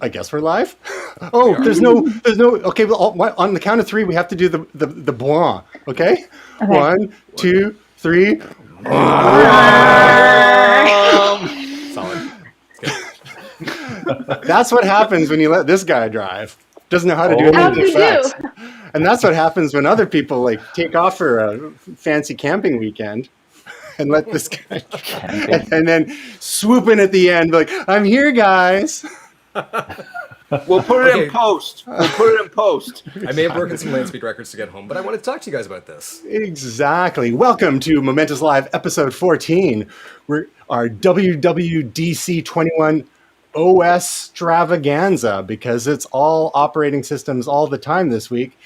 I guess we're live. Oh, there's no. Okay, well, on the count of three, we have to do the blanc. Okay, Okay. 1, 2, 3. Solid. That's what happens when you let this guy drive. Doesn't know how to do any How of do the you effects. do? And that's what happens when other people like take off for a fancy camping weekend and let this guy and then swoop in at the end like, I'm here, guys. We'll put it Okay. in post. We'll put it in post. I may have broken some land speed records to get home, but I wanted to talk to you guys about this. Exactly. Welcome to Momentous Live, episode 14. We're our WWDC21 OStravaganza, because it's all operating systems all the time this week.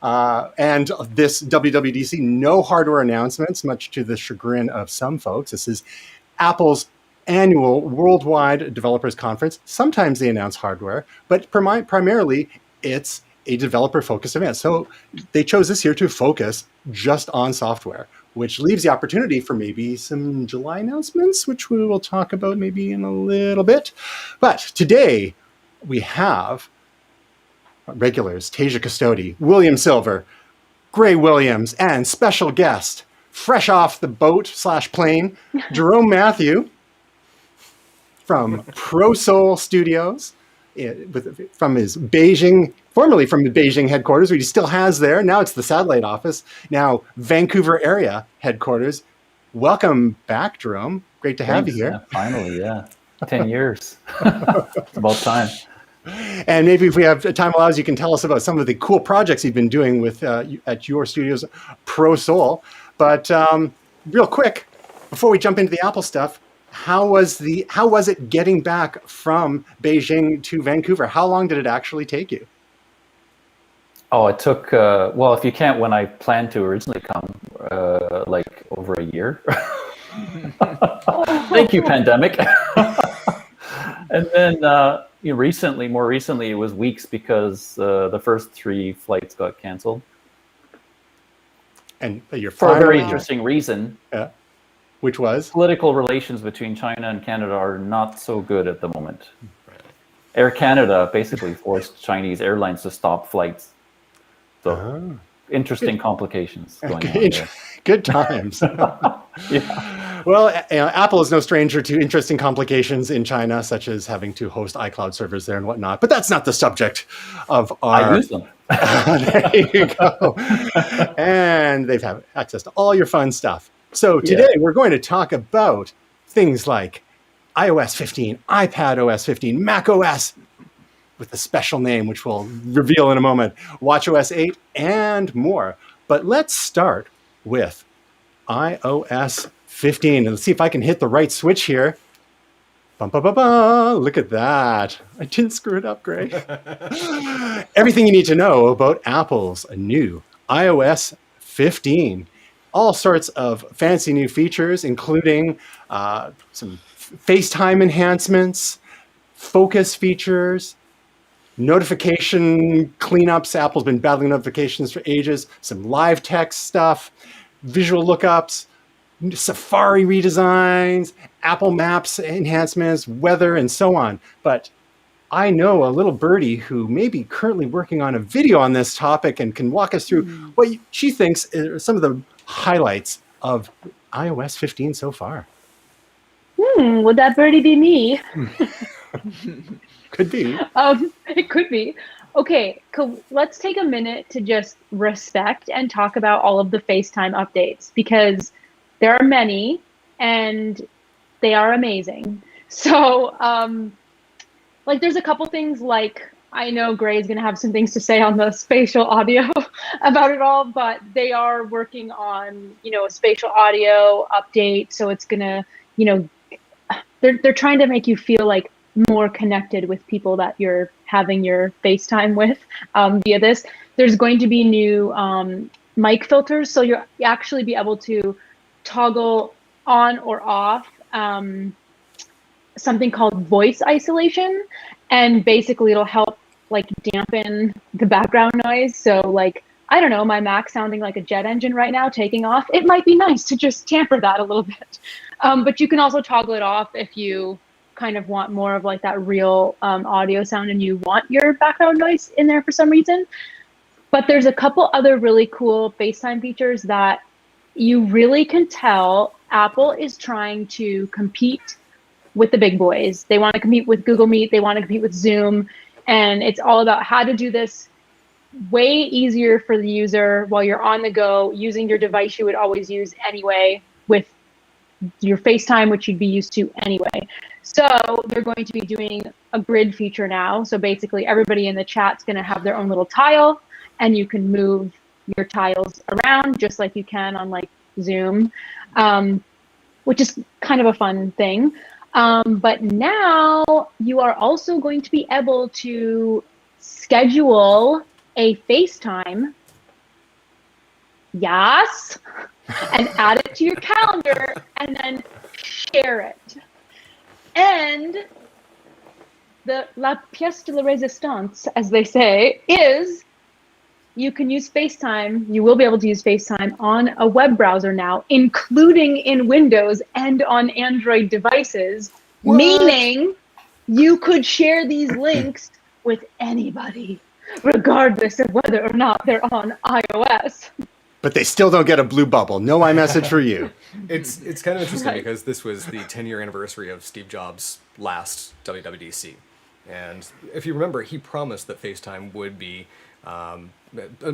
And this WWDC, no hardware announcements, much to the chagrin of some folks. This is Apple's annual worldwide developers conference. Sometimes they announce hardware, but primarily it's a developer-focused event. So they chose this year to focus just on software, which leaves the opportunity for maybe some July announcements, which we will talk about maybe in a little bit. But today we have regulars, Tasia Custodi, William Silver, Gray Williams, and special guest, fresh off the boat/plane, Jarome Matthew from ProSoul Studios, from his Beijing, formerly from the Beijing headquarters, which he still has there. Now it's the satellite office, now Vancouver area headquarters. Welcome back, Jarome. Great to have you here. Yeah, finally, yeah. 10 years. It's about time. And maybe if we have time allows, you can tell us about some of the cool projects you've been doing with at your studios, ProSoul. But real quick, before we jump into the Apple stuff, how was it getting back from Beijing to Vancouver? How long did it actually take you? Oh, it took, well, if you count when I planned to originally come, like over a year. Thank you, pandemic. And then more recently, it was weeks because the first 3 flights got canceled. And you're for a very interesting reason. Yeah. Which was? Political relations between China and Canada are not so good at the moment. Air Canada basically forced Chinese airlines to stop flights. So interesting complications going on there. Good times. Yeah. Well, Apple is no stranger to interesting complications in China, such as having to host iCloud servers there and whatnot. But that's not the subject of our... I use them. There you go. And they've had access to all your fun stuff. So today we're going to talk about things like iOS 15, iPadOS 15, macOS with a special name, which we'll reveal in a moment, watchOS 8, and more. But let's start with iOS 15. And let's see if I can hit the right switch here. Look at that. I didn't screw it up, Gray. Everything you need to know about Apple's new iOS 15. All sorts of fancy new features, including some FaceTime enhancements, focus features, notification cleanups. Apple's been battling notifications for ages. Some live text stuff, visual lookups, Safari redesigns, Apple Maps enhancements, weather, and so on. But I know a little birdie who may be currently working on a video on this topic and can walk us through what she thinks are some of the highlights of iOS 15 so far. Would that birdie be me? Could be. It could be. Okay, let's take a minute to just respect and talk about all of the FaceTime updates, because there are many and they are amazing. So, like, there's a couple things, like, I know Gray's going to have some things to say on the spatial audio about it all, but they are working on, a spatial audio update. So it's going to, they're trying to make you feel like more connected with people that you're having your FaceTime with via this. There's going to be new mic filters. So you'll actually be able to toggle on or off something called voice isolation. And basically it'll help like dampen the background noise. So like, I don't know, my Mac sounding like a jet engine right now taking off. It might be nice to just tamper that a little bit. But you can also toggle it off if you kind of want more of like that real audio sound and you want your background noise in there for some reason. But there's a couple other really cool FaceTime features that you really can tell Apple is trying to compete with the big boys. They want to compete with Google Meet. They want to compete with Zoom. And it's all about how to do this way easier for the user while you're on the go, using your device you would always use anyway with your FaceTime, which you'd be used to anyway. So they're going to be doing a grid feature now. So basically everybody in the chat's going to have their own little tile, and you can move your tiles around just like you can on like Zoom, which is kind of a fun thing. But now you are also going to be able to schedule a FaceTime, yes, and add it to your calendar and then share it. And the la pièce de la résistance, as they say, is you can use FaceTime, you will be able to use FaceTime on a web browser now, including in Windows and on Android devices, meaning you could share these links with anybody, regardless of whether or not they're on iOS. But they still don't get a blue bubble. No iMessage for you. It's kind of interesting Right. because this was the 10-year anniversary of Steve Jobs' last WWDC. And if you remember, he promised that FaceTime would be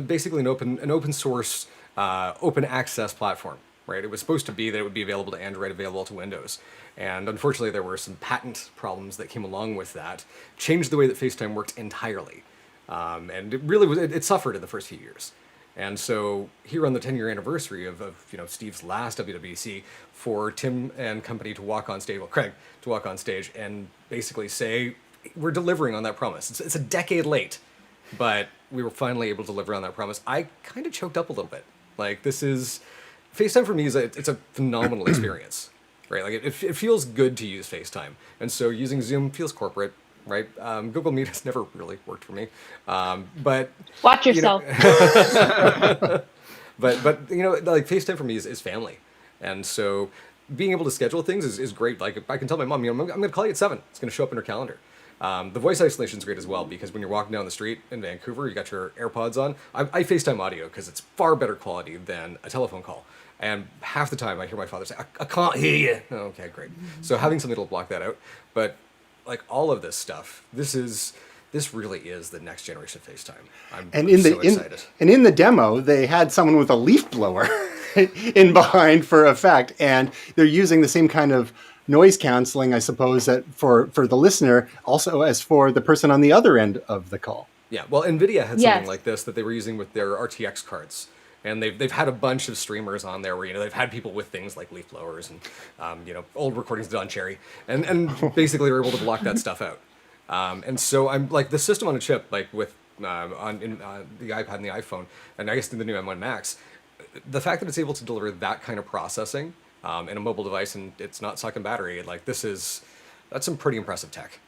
basically an open source, open access platform, right? It was supposed to be that it would be available to Android, available to Windows. And unfortunately, there were some patent problems that came along with that, changed the way that FaceTime worked entirely. And it really was, it suffered in the first few years. And so here on the 10-year anniversary of Steve's last WWDC, for Tim and company to walk on stage, well, Craig to walk on stage and basically say, we're delivering on that promise. It's a decade late, but we were finally able to deliver on that promise. I kind of choked up a little bit. Like, this is, FaceTime for me it's a phenomenal experience, right? Like, it feels good to use FaceTime. And so using Zoom feels corporate. Right, Google Meet has never really worked for me, but Watch yourself. but like FaceTime for me is family, and so being able to schedule things is great. Like I can tell my mom, I'm going to call you at 7. It's going to show up in her calendar. The voice isolation is great as well because when you're walking down the street in Vancouver, you got your AirPods on. I FaceTime audio because it's far better quality than a telephone call. And half the time I hear my father say, I can't hear you. Oh, okay, great. So having something to block that out, but like all of this stuff, this really is the next generation of FaceTime. I'm so excited. And in the demo, they had someone with a leaf blower in behind for effect, and they're using the same kind of noise canceling, I suppose, that for the listener, also as for the person on the other end of the call. Yeah, well, NVIDIA had something like this that they were using with their RTX cards. And they've had a bunch of streamers on there where they've had people with things like leaf blowers and old recordings done on Cherry, and basically they're able to block that stuff out. And so I'm like the system on a chip, like with the iPad and the iPhone, and I guess the new M1 Max, the fact that it's able to deliver that kind of processing in a mobile device and it's not sucking battery, like that's some pretty impressive tech.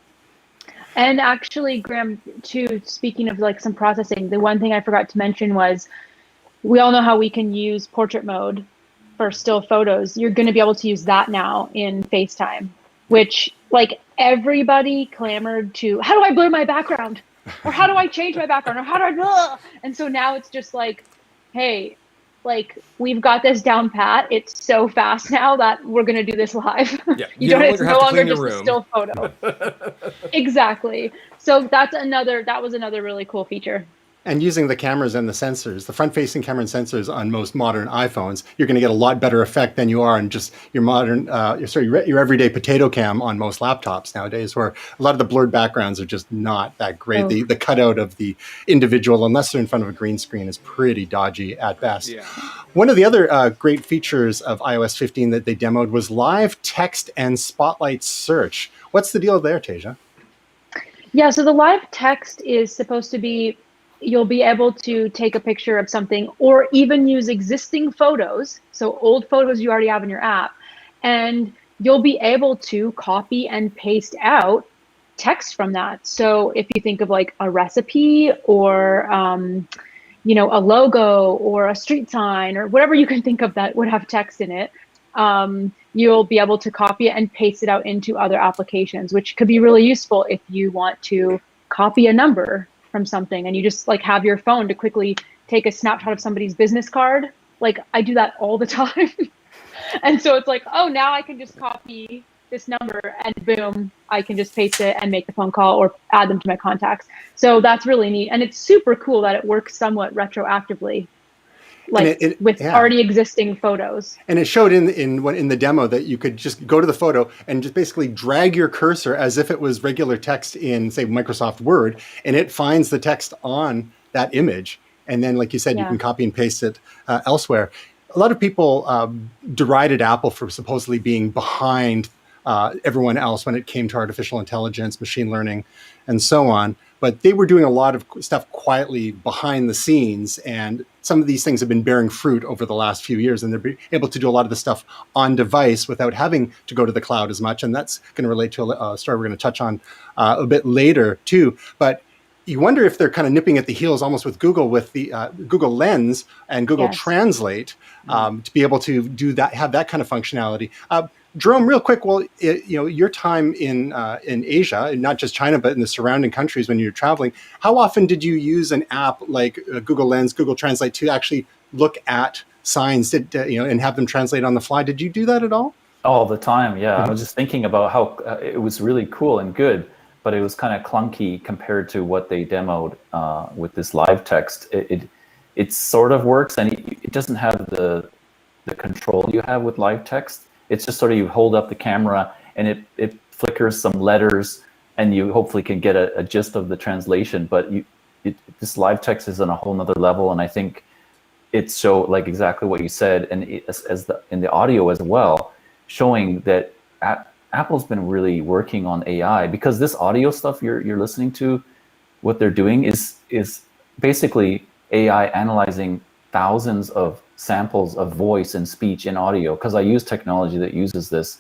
And actually, Graham, too, speaking of like some processing, the one thing I forgot to mention was, we all know how we can use portrait mode for still photos. You're going to be able to use that now in FaceTime, which like everybody clamored to, how do I blur my background? Or how do I change my background? Or how do I, blah? And so now it's just like, hey, like we've got this down pat. It's so fast now that we're going to do this live. Yeah, it's no longer just a still photo. Exactly. So that was another really cool feature. And using the cameras and the sensors, the front-facing camera and sensors on most modern iPhones, you're going to get a lot better effect than you are on just your modern, your everyday potato cam on most laptops nowadays, where a lot of the blurred backgrounds are just not that great. Oh. The cutout of the individual, unless they're in front of a green screen, is pretty dodgy at best. Yeah. One of the other great features of iOS 15 that they demoed was live text and spotlight search. What's the deal there, Tasia? Yeah, so the live text is supposed to be, you'll be able to take a picture of something or even use existing photos, so old photos you already have in your app, and you'll be able to copy and paste out text from that. So if you think of like a recipe or a logo or a street sign or whatever you can think of that would have text in it, you'll be able to copy it and paste it out into other applications, which could be really useful if you want to copy a number from something and you just like have your phone to quickly take a snapshot of somebody's business card. Like I do that all the time. And so it's like, oh, now I can just copy this number and boom, I can just paste it and make the phone call or add them to my contacts. So that's really neat. And it's super cool that it works somewhat retroactively, like with already existing photos. And it showed in the demo that you could just go to the photo and just basically drag your cursor as if it was regular text in, say, Microsoft Word, and it finds the text on that image. And then, like you said, you can copy and paste it elsewhere. A lot of people derided Apple for supposedly being behind everyone else when it came to artificial intelligence, machine learning, and so on. But they were doing a lot of stuff quietly behind the scenes. And some of these things have been bearing fruit over the last few years. And they're able to do a lot of the stuff on device without having to go to the cloud as much. And that's going to relate to a story we're going to touch on a bit later, too. But you wonder if they're kind of nipping at the heels almost with Google, with the Google Lens and Google Translate to be able to do that, have that kind of functionality. Jarome, real quick, well, your time in Asia, not just China, but in the surrounding countries when you're traveling, how often did you use an app like Google Lens, Google Translate to actually look at signs, and have them translate on the fly? Did you do that at all? All the time, yeah. I was just thinking about how it was really cool and good, but it was kind of clunky compared to what they demoed with this live text. It sort of works, and it doesn't have the control you have with live text. It's just sort of you hold up the camera and it flickers some letters and you hopefully can get a gist of the translation. But this live text is on a whole nother level, and I think it's so like exactly what you said, and in the audio as well, showing that Apple's been really working on AI, because this audio stuff you're listening to, what they're doing is basically AI analyzing thousands of samples of voice and speech in audio, because I use technology that uses this,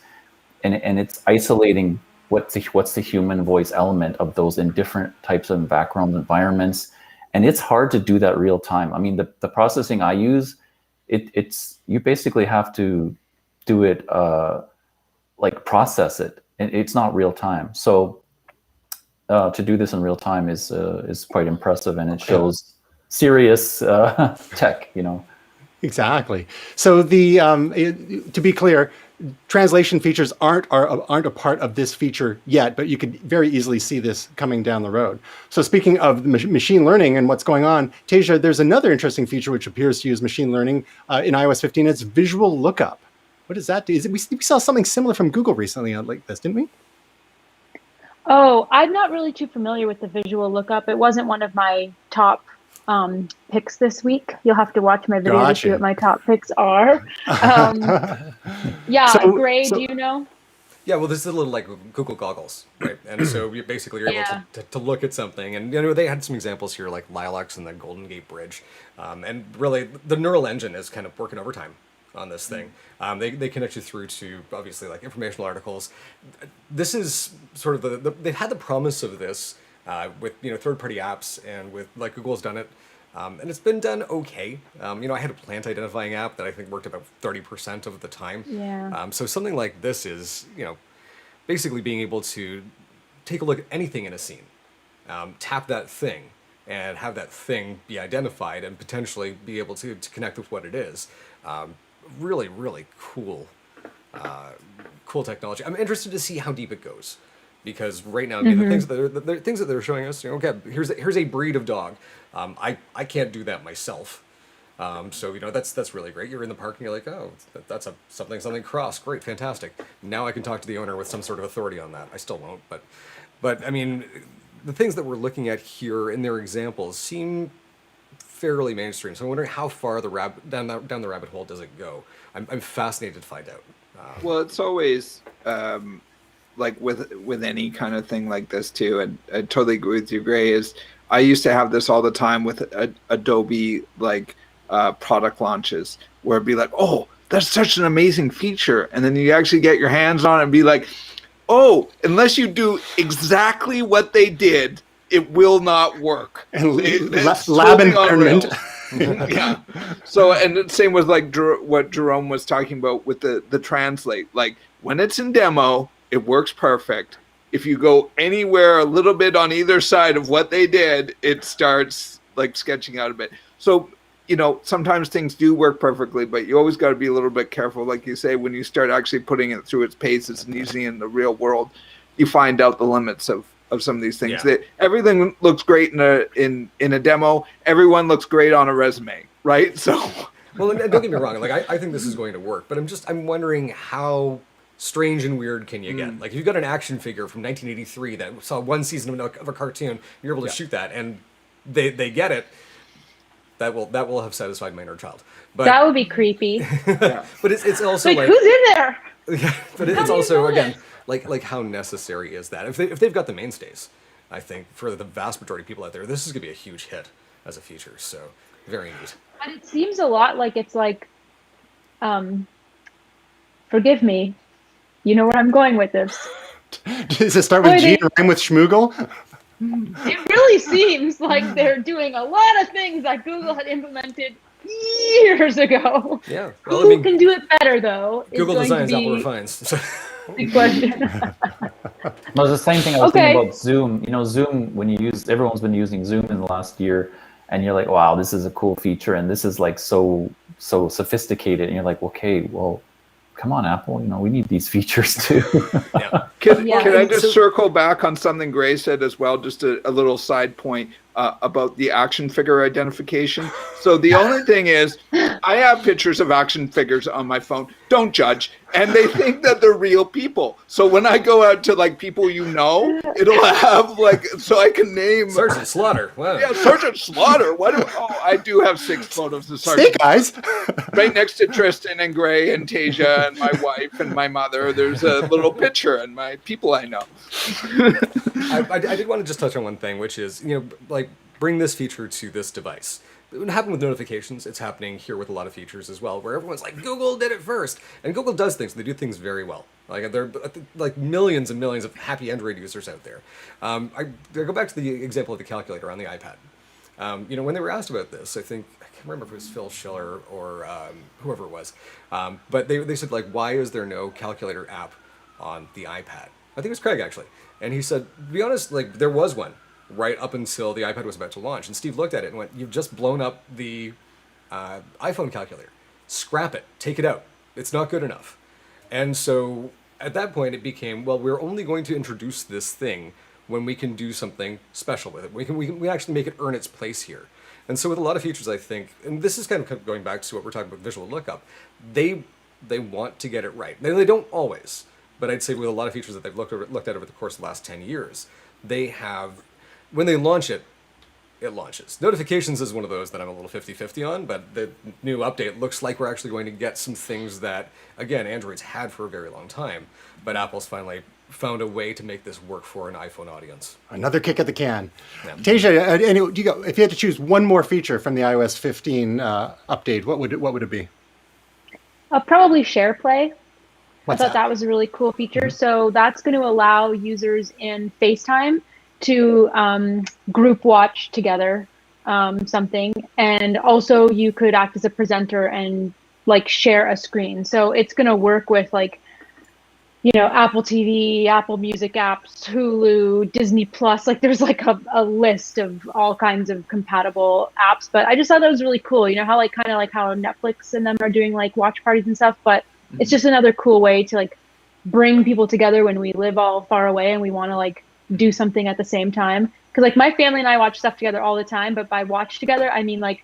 and it's isolating what's the human voice element of those in different types of background environments, and it's hard to do that real time. I mean, the processing I use, it's you basically have to do it like process it, and it's not real time. So to do this in real time is quite impressive, and it shows serious tech, Exactly. So to be clear, translation features aren't a part of this feature yet, but you could very easily see this coming down the road. So speaking of machine learning and what's going on, Tasia, there's another interesting feature which appears to use machine learning in iOS 15. It's visual lookup. What does that do? We saw something similar from Google recently like this, didn't we? Oh, I'm not really too familiar with the visual lookup. It wasn't one of my top picks this week. You'll have to watch my video to see what my top picks are. Gray, do you know? Yeah, well, this is a little like Google goggles, right? And so you're able to look at something. And they had some examples here like Lilacs and the Golden Gate Bridge. And really, the neural engine is kind of working overtime on this thing. They connect you through to, obviously, like informational articles. This is sort of they've had the promise of this with third-party apps, and with like Google's done it, and it's been done okay. I had a plant identifying app that I think worked about 30% of the time. Yeah. So something like this is basically being able to take a look at anything in a scene, tap that thing, and have that thing be identified, and potentially be able to connect with what it is. Really, really cool technology. I'm interested to see how deep it goes. Because right now, the things that they're showing us, okay, here's a breed of dog. I can't do that myself. So that's really great. You're in the park and you're like, oh, that's a something cross. Great, fantastic. Now I can talk to the owner with some sort of authority on that. I still won't, but I mean, the things that we're looking at here in their examples seem fairly mainstream. So I wonder how far down the rabbit hole does it go. I'm fascinated to find out. Well, it's always. Like with any kind of thing like this too, and I totally agree with you, Gray. Is I used to have this all the time with Adobe product launches, where it'd be like, oh, that's such an amazing feature, and then you actually get your hands on it and be like, oh, unless you do exactly what they did, it will not work. And lab environment. Yeah. So, and the same with like what Jarome was talking about with the translate. Like when it's in demo, it works perfect. If you go anywhere a little bit on either side of what they did, it starts like sketching out a bit. So, you know, sometimes things do work perfectly, but you always got to be a little bit careful. Like you say, when you start actually putting it through its paces and using it in the real world, you find out the limits of some of these things. Yeah. That everything looks great in a demo. Everyone looks great on a resume, right? So, well, and don't get me wrong. Like I think this is going to work, but I'm wondering how strange and weird can you get? Like if you've got an action figure from 1983 that saw one season of a cartoon, you're able to shoot that, and they get it. That will have satisfied my inner child. But That would be creepy. but it's also Like, who's in there? Yeah, but How it's do you also know again this? like how necessary is that? If they've got the mainstays, I think for the vast majority of people out there, this is gonna be a huge hit as a feature. So very neat. But it seems a lot like it's like, forgive me, you know where I'm going with this. Does it start with G and rhyme with Schmoogle? It really seems like they're doing a lot of things that Google had implemented years ago. Yeah. Well, Who can do it better, though? is Google going to designs, Apple be refines. a big question. No, it's the same thing I was Okay. thinking about Zoom. You know, Zoom, everyone's been using Zoom in the last year, and you're like, wow, this is a cool feature, and this is like so sophisticated, and you're like, okay, well, come on, Apple, you know, we need these features too. Yeah. Can Yeah. I just circle back on something Gray said as well? Just a little side point about the action figure identification. So the only thing is, I have pictures of action figures on my phone. Don't judge. And they think that they're real people. So when I go out to like people you know, it'll have like, so I can name Sergeant Slaughter. Wow. Yeah, Sergeant Slaughter. I do have 6 photos of Sergeant. Snake Eyes. Right next to Tristan and Gray and Tasia and my wife and my mother, there's a little picture and my people I know. I did want to just touch on one thing, which is, you know, like bring this feature to this device. It happened with notifications. It's happening here with a lot of features as well, where everyone's like, Google did it first. And Google does things. They do things very well. Like there are like millions and millions of happy Android users out there. I go back to the example of the calculator on the iPad. You know, when they were asked about this, I can't remember if it was Phil Schiller or whoever it was, but they said, like, why is there no calculator app on the iPad? I think it was Craig, actually. And he said, to be honest, like, there was one right up until the iPad was about to launch. And Steve looked at it and went, you've just blown up the iPhone calculator. Scrap it. Take it out. It's not good enough. And so at that point, it became, well, we're only going to introduce this thing when we can do something special with it. We actually make it earn its place here. And so with a lot of features, I think, and this is kind of going back to what we're talking about visual lookup, they want to get it right. They don't always, but I'd say with a lot of features that they've looked at over the course of the last 10 years, they have, when they launch it, it launches. Notifications is one of those that I'm a little 50-50 on, but the new update looks like we're actually going to get some things that, again, Android's had for a very long time, but Apple's finally found a way to make this work for an iPhone audience. Another kick at the can. Yeah. Tasia, if you had to choose one more feature from the iOS 15 update, what would it be? Probably SharePlay. What's I thought that was a really cool feature. So that's going to allow users in FaceTime to group watch together something. And also you could act as a presenter and like share a screen. So it's going to work with like, you know, Apple TV, Apple Music apps, Hulu, Disney Plus. Like there's like a list of all kinds of compatible apps. But I just thought that was really cool. You know how like kind of like how Netflix and them are doing like watch parties and stuff. But it's just another cool way to like bring people together when we live all far away and we want to like do something at the same time. Because like my family and I watch stuff together all the time. But by watch together, I mean like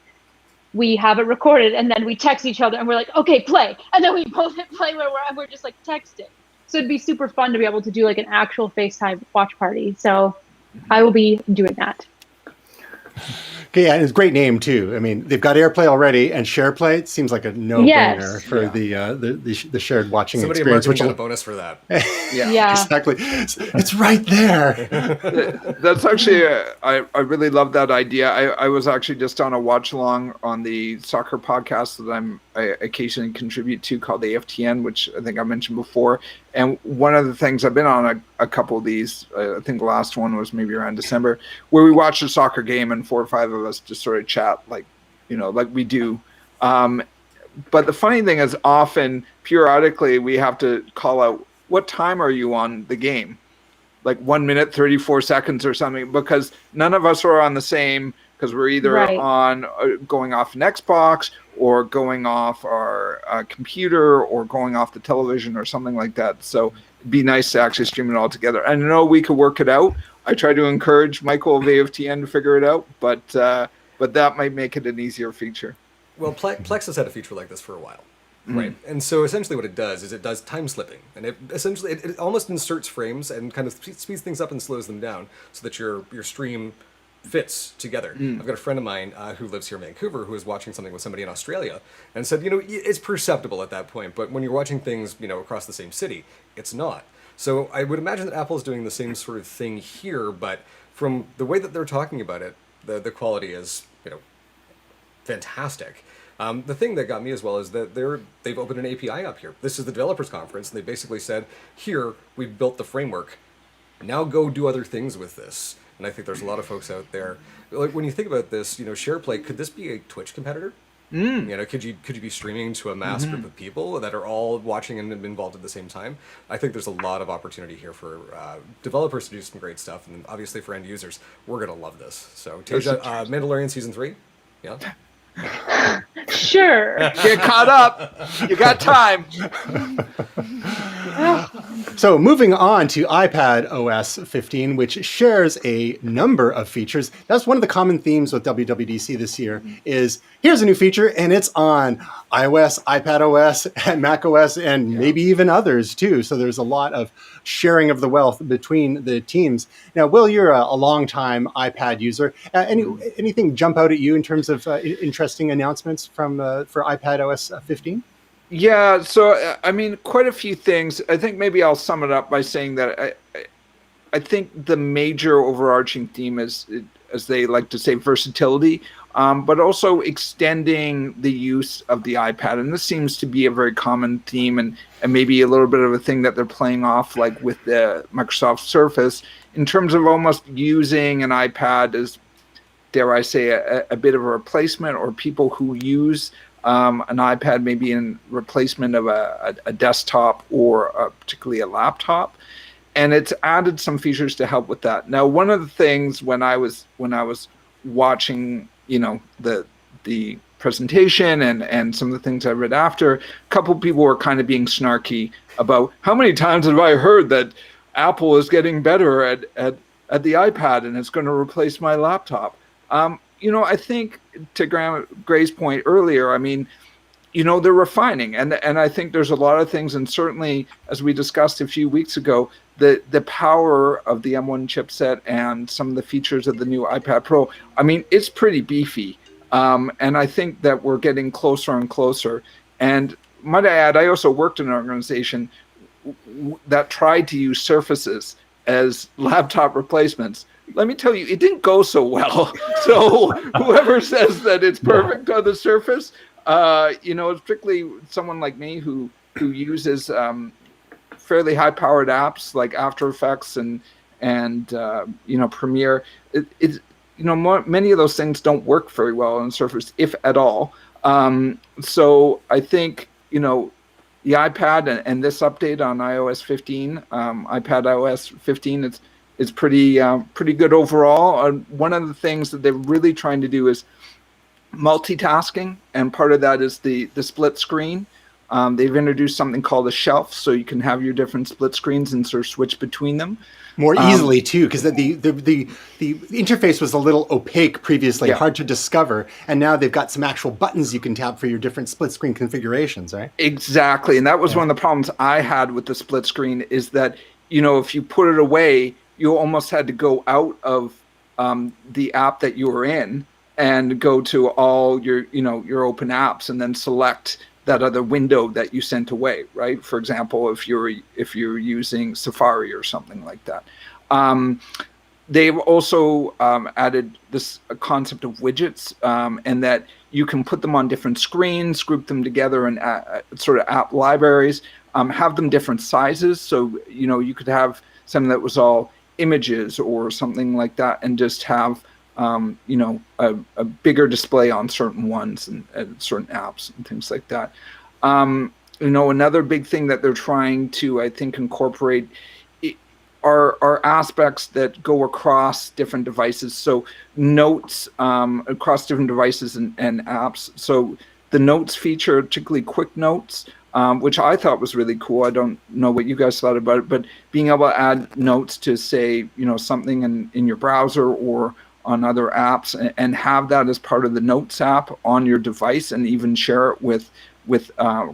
we have it recorded and then we text each other and we're like, okay, play. And then we both hit play where we're just like texting. So it'd be super fun to be able to do like an actual FaceTime watch party. So I will be doing that. Okay, yeah, it's a great name too. I mean, they've got AirPlay already, and SharePlay. It seems like a no-brainer for the shared watching Somebody experience. Which got a bonus for that. Yeah. Exactly. It's right there. That's actually, I really love that idea. I was actually just on a watch along on the soccer podcast that I occasionally contribute to called the AFTN, which I think I mentioned before. And one of the things, I've been on a couple of these, I think the last one was maybe around December, where we watched a soccer game and 4 or 5 of us just sort of chat like like we do. But the funny thing is, often periodically we have to call out, what time are you on the game? Like 1 minute 34 seconds or something, because none of us are on the same, because we're either on going off an Xbox or going off our computer or going off the television or something like that. So it'd be nice to actually stream it all together. And I know we could work it out. I try to encourage Michael of AFTN to figure it out, but that might make it an easier feature. Well, Plex has had a feature like this for a while, right? And so essentially what it does is it does time slipping, and it almost inserts frames and kind of speeds things up and slows them down so that your stream fits together. I've got a friend of mine who lives here in Vancouver who was watching something with somebody in Australia and said, it's perceptible at that point, but when you're watching things, across the same city, it's not. So I would imagine that Apple is doing the same sort of thing here, but from the way that they're talking about it, the quality is, fantastic. The thing that got me as well is that they've opened an API up here. This is the developers conference, and they basically said, here, we've built the framework. Now go do other things with this. And I think there's a lot of folks out there, like when you think about this, SharePlay, could this be a Twitch competitor? Could you be streaming to a mass group of people that are all watching and involved at the same time? I think there's a lot of opportunity here for developers to do some great stuff, and obviously for end users, we're gonna love this. So, Teja, Mandalorian season 3, yeah. Sure. Get caught up. You got time. So moving on to iPadOS 15, which shares a number of features. That's one of the common themes with WWDC this year is here's a new feature and it's on iOS, iPadOS, and macOS, and maybe even others too. So there's a lot of sharing of the wealth between the teams. Now, Will, you're a longtime iPad user. Anything jump out at you in terms of interesting announcements for iPadOS 15? Yeah, so I mean, quite a few things. I think maybe I'll sum it up by saying that I think the major overarching theme is, as they like to say, versatility, but also extending the use of the iPad. And this seems to be a very common theme and maybe a little bit of a thing that they're playing off like with the Microsoft Surface in terms of almost using an iPad as, dare I say, a bit of a replacement, or people who use an iPad maybe in replacement of a desktop or particularly a laptop. And it's added some features to help with that. Now, one of the things when I was watching, the presentation and some of the things I read after, a couple of people were kind of being snarky about how many times have I heard that Apple is getting better at the iPad and it's going to replace my laptop. I think to Gray's point earlier, I mean, they're refining, and I think there's a lot of things, and certainly as we discussed a few weeks ago, the power of the M1 chipset and some of the features of the new iPad Pro, I mean, it's pretty beefy, and I think that we're getting closer and closer. And might I add, I also worked in an organization that tried to use Surfaces as laptop replacements. Let me tell you, it didn't go so well. So whoever says that it's perfect on the Surface, particularly someone like me who uses fairly high-powered apps like After Effects and Premiere, many of those things don't work very well on Surface, if at all. So I think the iPad and this update on iOS 15, iPadOS 15, it's pretty good overall. One of the things that they're really trying to do is multitasking, and part of that is the split screen. They've introduced something called a shelf, so you can have your different split screens and sort of switch between them more easily too, because the interface was a little opaque previously, hard to discover, and now they've got some actual buttons you can tap for your different split screen configurations, right? Exactly, and that was one of the problems I had with the split screen, is that if you put it away, you almost had to go out of the app that you were in and go to all your open apps and then select that other window that you sent away, right? For example, if you're using Safari or something like that. They've also added this concept of widgets, and that you can put them on different screens, group them together in sort of app libraries, have them different sizes. So you could have something that was all images or something like that, and just have a bigger display on certain ones and certain apps and things like that. Another big thing that they're trying to, I think, incorporate are aspects that go across different devices. So notes across different devices and apps. So the notes feature, particularly quick notes, which I thought was really cool. I don't know what you guys thought about it, but being able to add notes to, say, something in your browser or on other apps, and have that as part of the Notes app on your device, and even share it with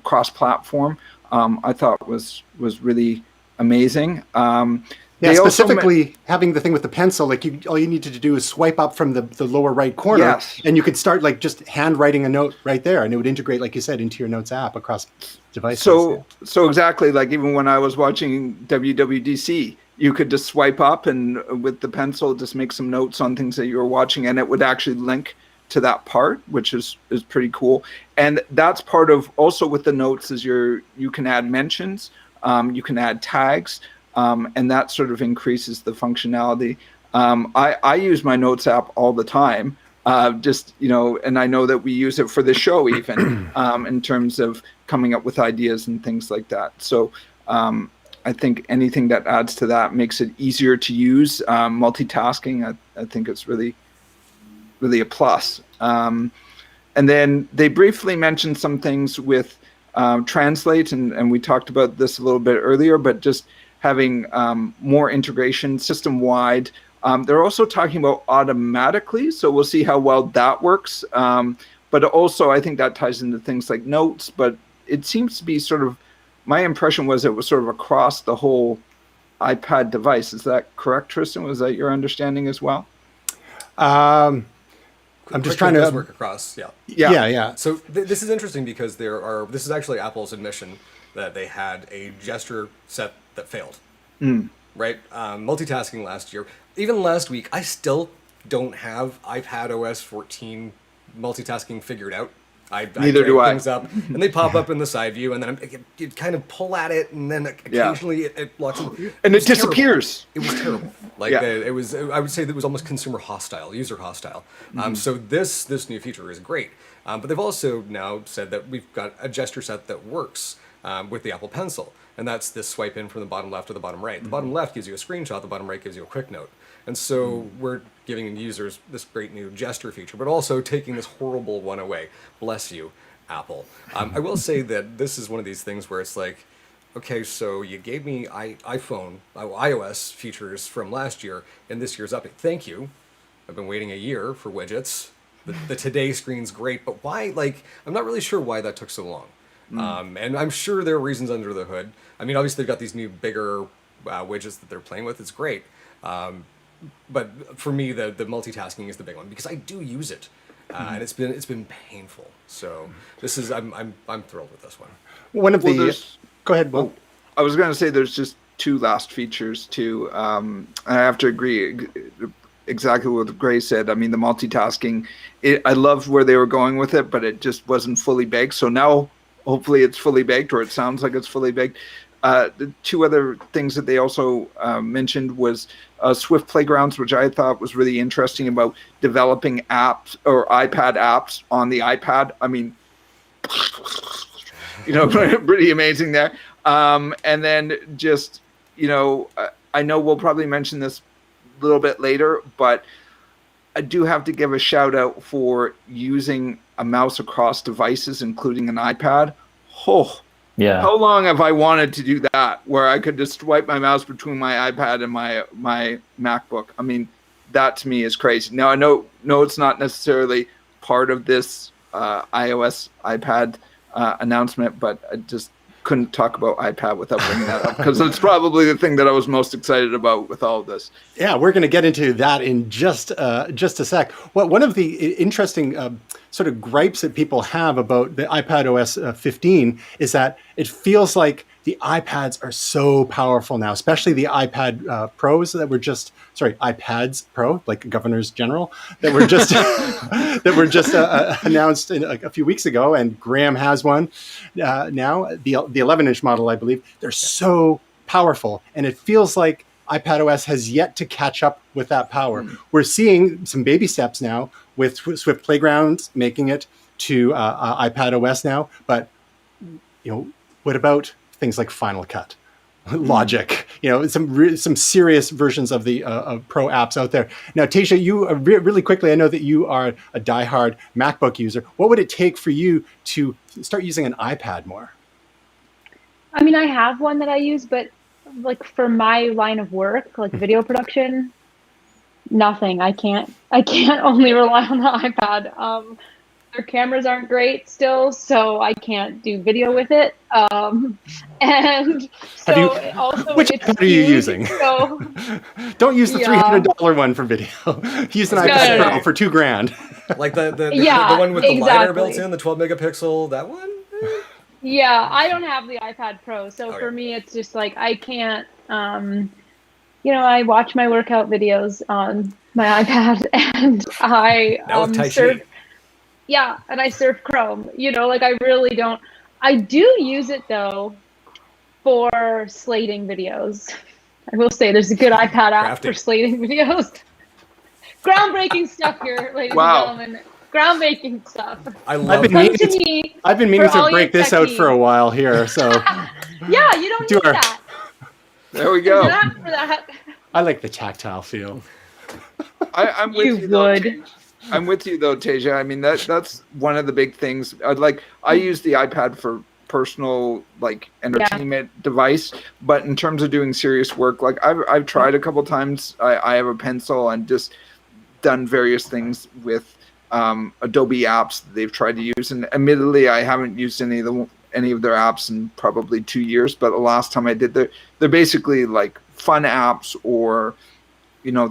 cross-platform, I thought was really amazing. Yeah, specifically having the thing with the pencil, like all you needed to do is swipe up from the lower right corner, yes, and you could start like just handwriting a note right there, and it would integrate, like you said, into your Notes app across devices. So exactly, like even when I was watching WWDC, you could just swipe up and with the pencil just make some notes on things that you were watching, and it would actually link to that part, which is pretty cool. And that's part of also with the notes is you can add mentions, you can add tags, and that sort of increases the functionality. I use my Notes app all the time, and I know that we use it for the show even, in terms of coming up with ideas and things like that. So I think anything that adds to that makes it easier to use. Multitasking, I think it's really a plus. And then they briefly mentioned some things with Translate, and we talked about this a little bit earlier, but just having more integration system-wide. They're also talking about automatically, so we'll see how well that works. But also, I think that ties into things like notes, but it seems to be sort of, my impression was it was sort of across the whole iPad device. Is that correct, Tristan? Was that your understanding as well? I'm just trying to work across. Yeah. So this is interesting because this is actually Apple's admission that they had a gesture set that failed. Right? Multitasking last year. Even last week, I still don't have iPadOS 14 multitasking figured out. Neither do I. Things up, and they pop up in the side view, and then you kind of pull at it, and then occasionally it locks in. And it disappears. Terrible. It was terrible. Like it was. I would say that it was almost consumer hostile, user hostile. So this new feature is great. But they've also now said that we've got a gesture set that works with the Apple Pencil, and that's this swipe in from the bottom left to the bottom right. The bottom left gives you a screenshot. The bottom right gives you a quick note. And so we're giving users this great new gesture feature, but also taking this horrible one away. Bless you, Apple. I will say that this is one of these things where it's like, okay, so you gave me iOS features from last year in this year's update. Thank you. I've been waiting a year for widgets. The today screen's great, but why? Like, I'm not really sure why that took so long. And I'm sure there are reasons under the hood. I mean, obviously they've got these new bigger widgets that they're playing with. It's great. But for me, the multitasking is the big one because I do use it, and it's been painful. So this is I'm thrilled with this one. One of go ahead, Will. I was going to say there's just two last features too. I have to agree exactly what Gray said. I mean, the multitasking. I loved where they were going with it, but it just wasn't fully baked. So now, hopefully, it's fully baked, or it sounds like it's fully baked. The two other things that they also mentioned was Swift Playgrounds, which I thought was really interesting about developing apps or iPad apps on the iPad. I mean, pretty amazing there. And then just, I know we'll probably mention this a little bit later, but I do have to give a shout out for using a mouse across devices, including an iPad. Yeah. How long have I wanted to do that, where I could just swipe my mouse between my iPad and my MacBook? I mean, that to me is crazy. Now, I know it's not necessarily part of this iOS iPad announcement, but I just couldn't talk about iPad without bringing that up because it's probably the thing that I was most excited about with all of this. Yeah, we're going to get into that in just a sec. Well, one of the interesting sort of gripes that people have about the iPadOS 15 is that it feels like the iPads are so powerful now, especially the iPad Pros that were iPads Pro, like Governors General, that were just announced a few weeks ago, and Graham has one now, the 11-inch model, I believe. They're so powerful, and it feels like iPadOS has yet to catch up with that power. We're seeing some baby steps now with Swift Playground making it to iPadOS now. But what about things like Final Cut, Logic? Some serious versions of the Pro apps out there. Now, Tasia, you really quickly, I know that you are a diehard MacBook user. What would it take for you to start using an iPad more? I mean, I have one that I use, but like for my line of work, like video production, nothing. I can't only rely on the iPad. Their cameras aren't great still, so I can't do video with it. And so which iPad are you using? So, don't use the $300 one for video. Use an iPad Pro for $2,000. Like the one with the LiDAR built in, the 12 megapixel, that one? Yeah, I don't have the iPad Pro, so for me, it's just like I can't. I watch my workout videos on my iPad, and I surf. Yeah, and I surf Chrome. I really don't. I do use it though for slating videos. I will say there's a good iPad app for slating videos. Groundbreaking stuff here, ladies and gentlemen. Groundbreaking stuff. I've been meaning to break this out for a while here. So yeah, you don't need that. There we go. For that. I like the tactile feel. I'm with you though. I'm with you though, Tasia. I mean that's one of the big things. I use the iPad for personal entertainment device, but in terms of doing serious work, I've tried a couple times. I have a pencil and just done various things with Adobe apps that they've tried to use, and admittedly I haven't used any of their apps in probably 2 years, but the last time I did, they're basically like fun apps or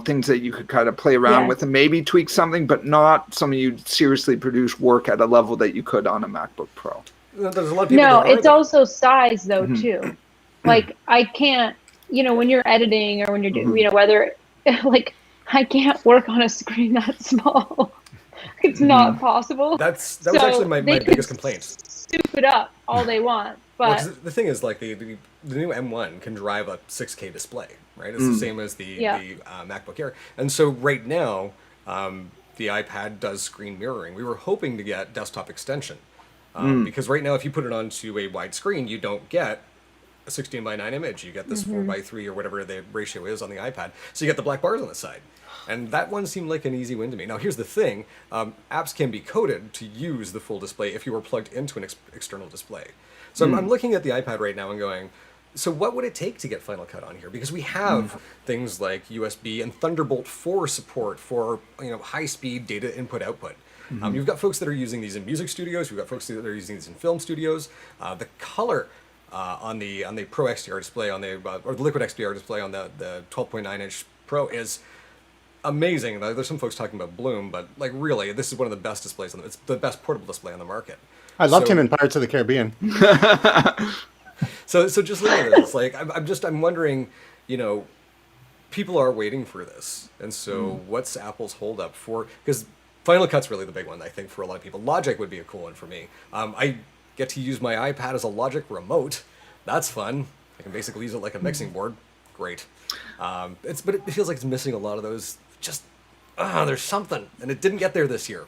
things that you could kind of play around with and maybe tweak something, but not something you'd seriously produce work at a level that you could on a MacBook Pro. There's a lot of people it's also size though too. Like I can't, when you're editing or when you're doing, whether I can't work on a screen that small. It's not possible. That was actually my biggest complaint. Soup it up all they want, but the thing is, the new M1 can drive a 6K display, right? It's the same as the MacBook Air, and so right now the iPad does screen mirroring. We were hoping to get desktop extension because right now, if you put it onto a wide screen, you don't get a 16:9 image. You get this 4:3 or whatever the ratio is on the iPad. So you get the black bars on the side. And that one seemed like an easy win to me. Now, here's the thing. Apps can be coded to use the full display if you were plugged into an external display. So I'm looking at the iPad right now and going, so what would it take to get Final Cut on here? Because we have things like USB and Thunderbolt 4 support for high-speed data input-output. You've got folks that are using these in music studios. You've got folks that are using these in film studios. The color on the Pro XDR display, or the Liquid XDR display on the 12.9-inch Pro is amazing. There's some folks talking about bloom, but really, this is one of the best displays. It's the best portable display on the market. I loved him in Pirates of the Caribbean. So just look at this. I'm wondering, people are waiting for this, and so what's Apple's holdup for? Because Final Cut's really the big one, I think, for a lot of people. Logic would be a cool one for me. I get to use my iPad as a Logic remote. That's fun. I can basically use it like a mixing board. Great. But it feels like it's missing a lot of those. There's something, and it didn't get there this year.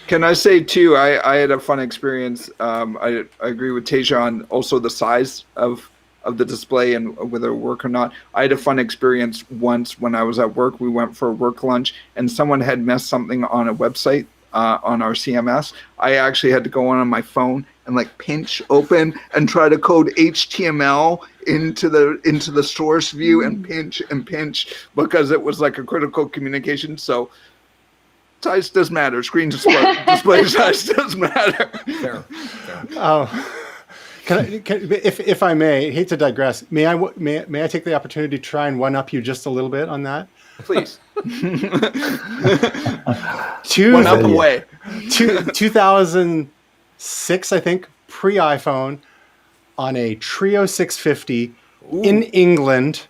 Can I say too? I had a fun experience. I agree with Tasia on also the size of the display and whether it work or not. I had a fun experience once when I was at work. We went for a work lunch, and someone had messed something on a website on our CMS. I actually had to go on my phone and pinch open and try to code HTML into the source view and pinch because it was a critical communication. So size does matter. Screen display size does matter. Fair. If I may, hate to digress, may I take the opportunity to try and one-up you just a little bit on that? Please. One up away. 2006, I think, pre-iPhone, on a Trio 650 in England.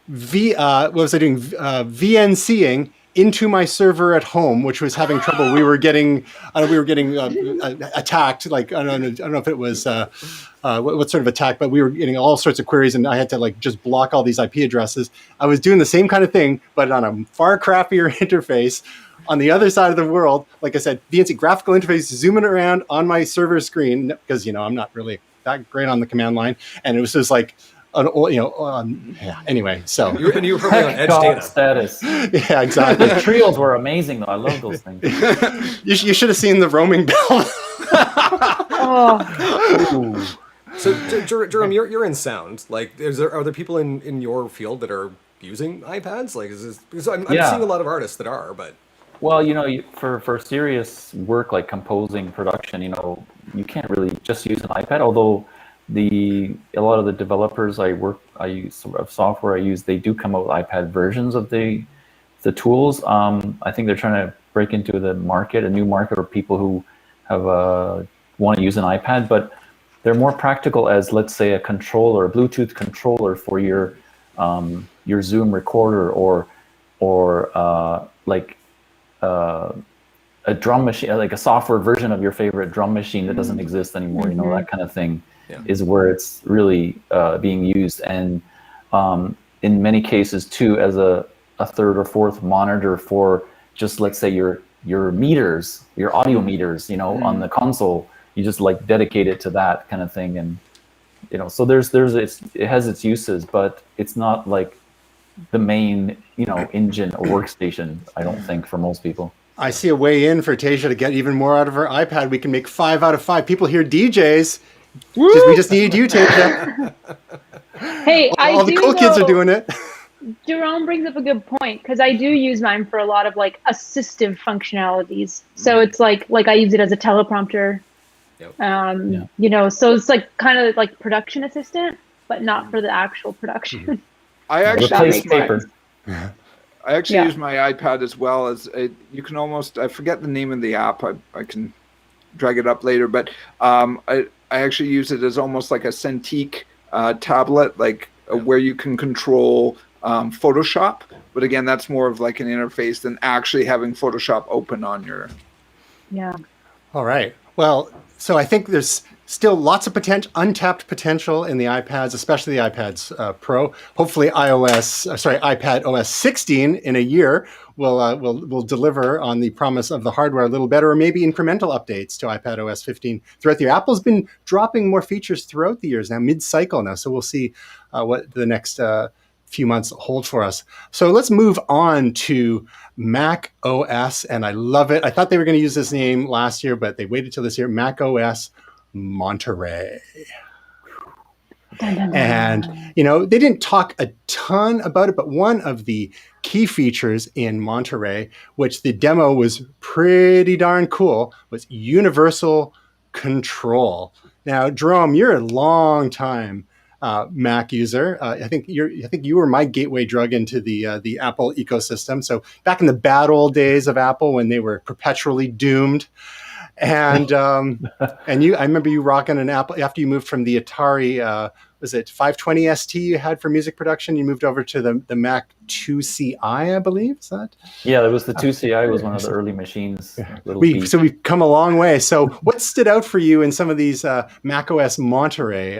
What was I doing? VNCing into my server at home, which was having trouble. We were getting attacked. Like I don't know if it was what sort of attack, but we were getting all sorts of queries, and I had to like just block all these IP addresses. I was doing the same kind of thing, but on a far crappier interface. On the other side of the world, like I said, VNC graphical interface zooming around on my server screen because I'm not really that great on the command line, and it was just like, anyway. So you were probably on edge data status. Yeah, exactly. The trios were amazing, though. I love those things. You should have seen the roaming bell. So, Jarome, you're in sound. Like, are there people in your field that are using iPads? Like, because I'm seeing a lot of artists that are, but. Well, for serious work like composing, production, you can't really just use an iPad. Although a lot of the developers I use of software I use, they do come out with iPad versions of the tools. I think they're trying to break into the market, a new market, or people who have want to use an iPad, but they're more practical as, let's say, a controller, a Bluetooth controller for your Zoom recorder, or a drum machine, like a software version of your favorite drum machine that doesn't exist anymore. That kind of thing is where it's really being used, and in many cases too, as a third or fourth monitor for just, let's say, your meters, your audio meters, on the console. You just like dedicate it to that kind of thing, and so it has its uses, but it's not like the main engine or workstation, I don't think, for most people. I see a way in for Tasia to get even more out of her iPad. We can make 5 out of 5 people here DJs. We just need you, Tasia. Hey, all the cool kids are doing it. Jarome brings up a good point, because I do use mine for a lot of like assistive functionalities. So it's like I use it as a teleprompter. Yep. So it's like kind of like production assistant, but not for the actual production. I actually use use my iPad as well as you can almost, I forget the name of the app. I can drag it up later, but I actually use it as almost like a Cintiq tablet, where you can control Photoshop. But again, that's more of like an interface than actually having Photoshop open on your. Yeah. All right. Well, so I think there's still lots of untapped potential in the iPads, especially the iPads Pro. Hopefully, iPadOS 16 in a year will deliver on the promise of the hardware a little better, or maybe incremental updates to iPadOS 15 throughout the year. Apple's been dropping more features throughout the years now, mid-cycle now. So we'll see what the next few months hold for us. So let's move on to macOS, and I love it. I thought they were going to use this name last year, but they waited till this year. macOS Monterey. And they didn't talk a ton about it, but one of the key features in Monterey, which the demo was pretty darn cool, was universal control. Now, Jarome, you're a long time Mac user. I think you were my gateway drug into the Apple ecosystem. So back in the bad old days of Apple, when they were perpetually doomed, and I remember you rocking an Apple after you moved from the Atari. Was it 520 ST you had for music production? You moved over to the Mac 2CI, I believe. Is that? Yeah, it was the 2CI. Was one of the early machines. So we've come a long way. So what stood out for you in some of these macOS Monterey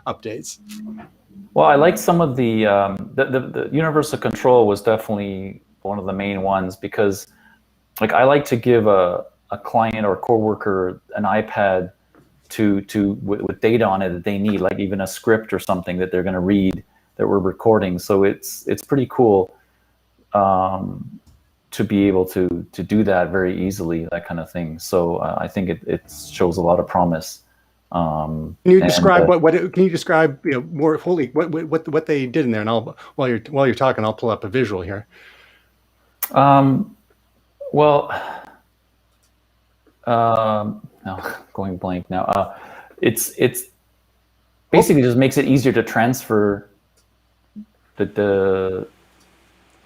updates? Well, I liked some of the universal control was definitely one of the main ones, because I like to give a client or coworker an iPad with data on it that they need, like even a script or something that they're going to read that we're recording. So it's pretty cool to be able to do that very easily, that kind of thing. So I think it shows a lot of promise. Can you describe Can you describe more fully what they did in there? And while you're talking, I'll pull up a visual here. No, going blank now. It's basically just makes it easier to transfer the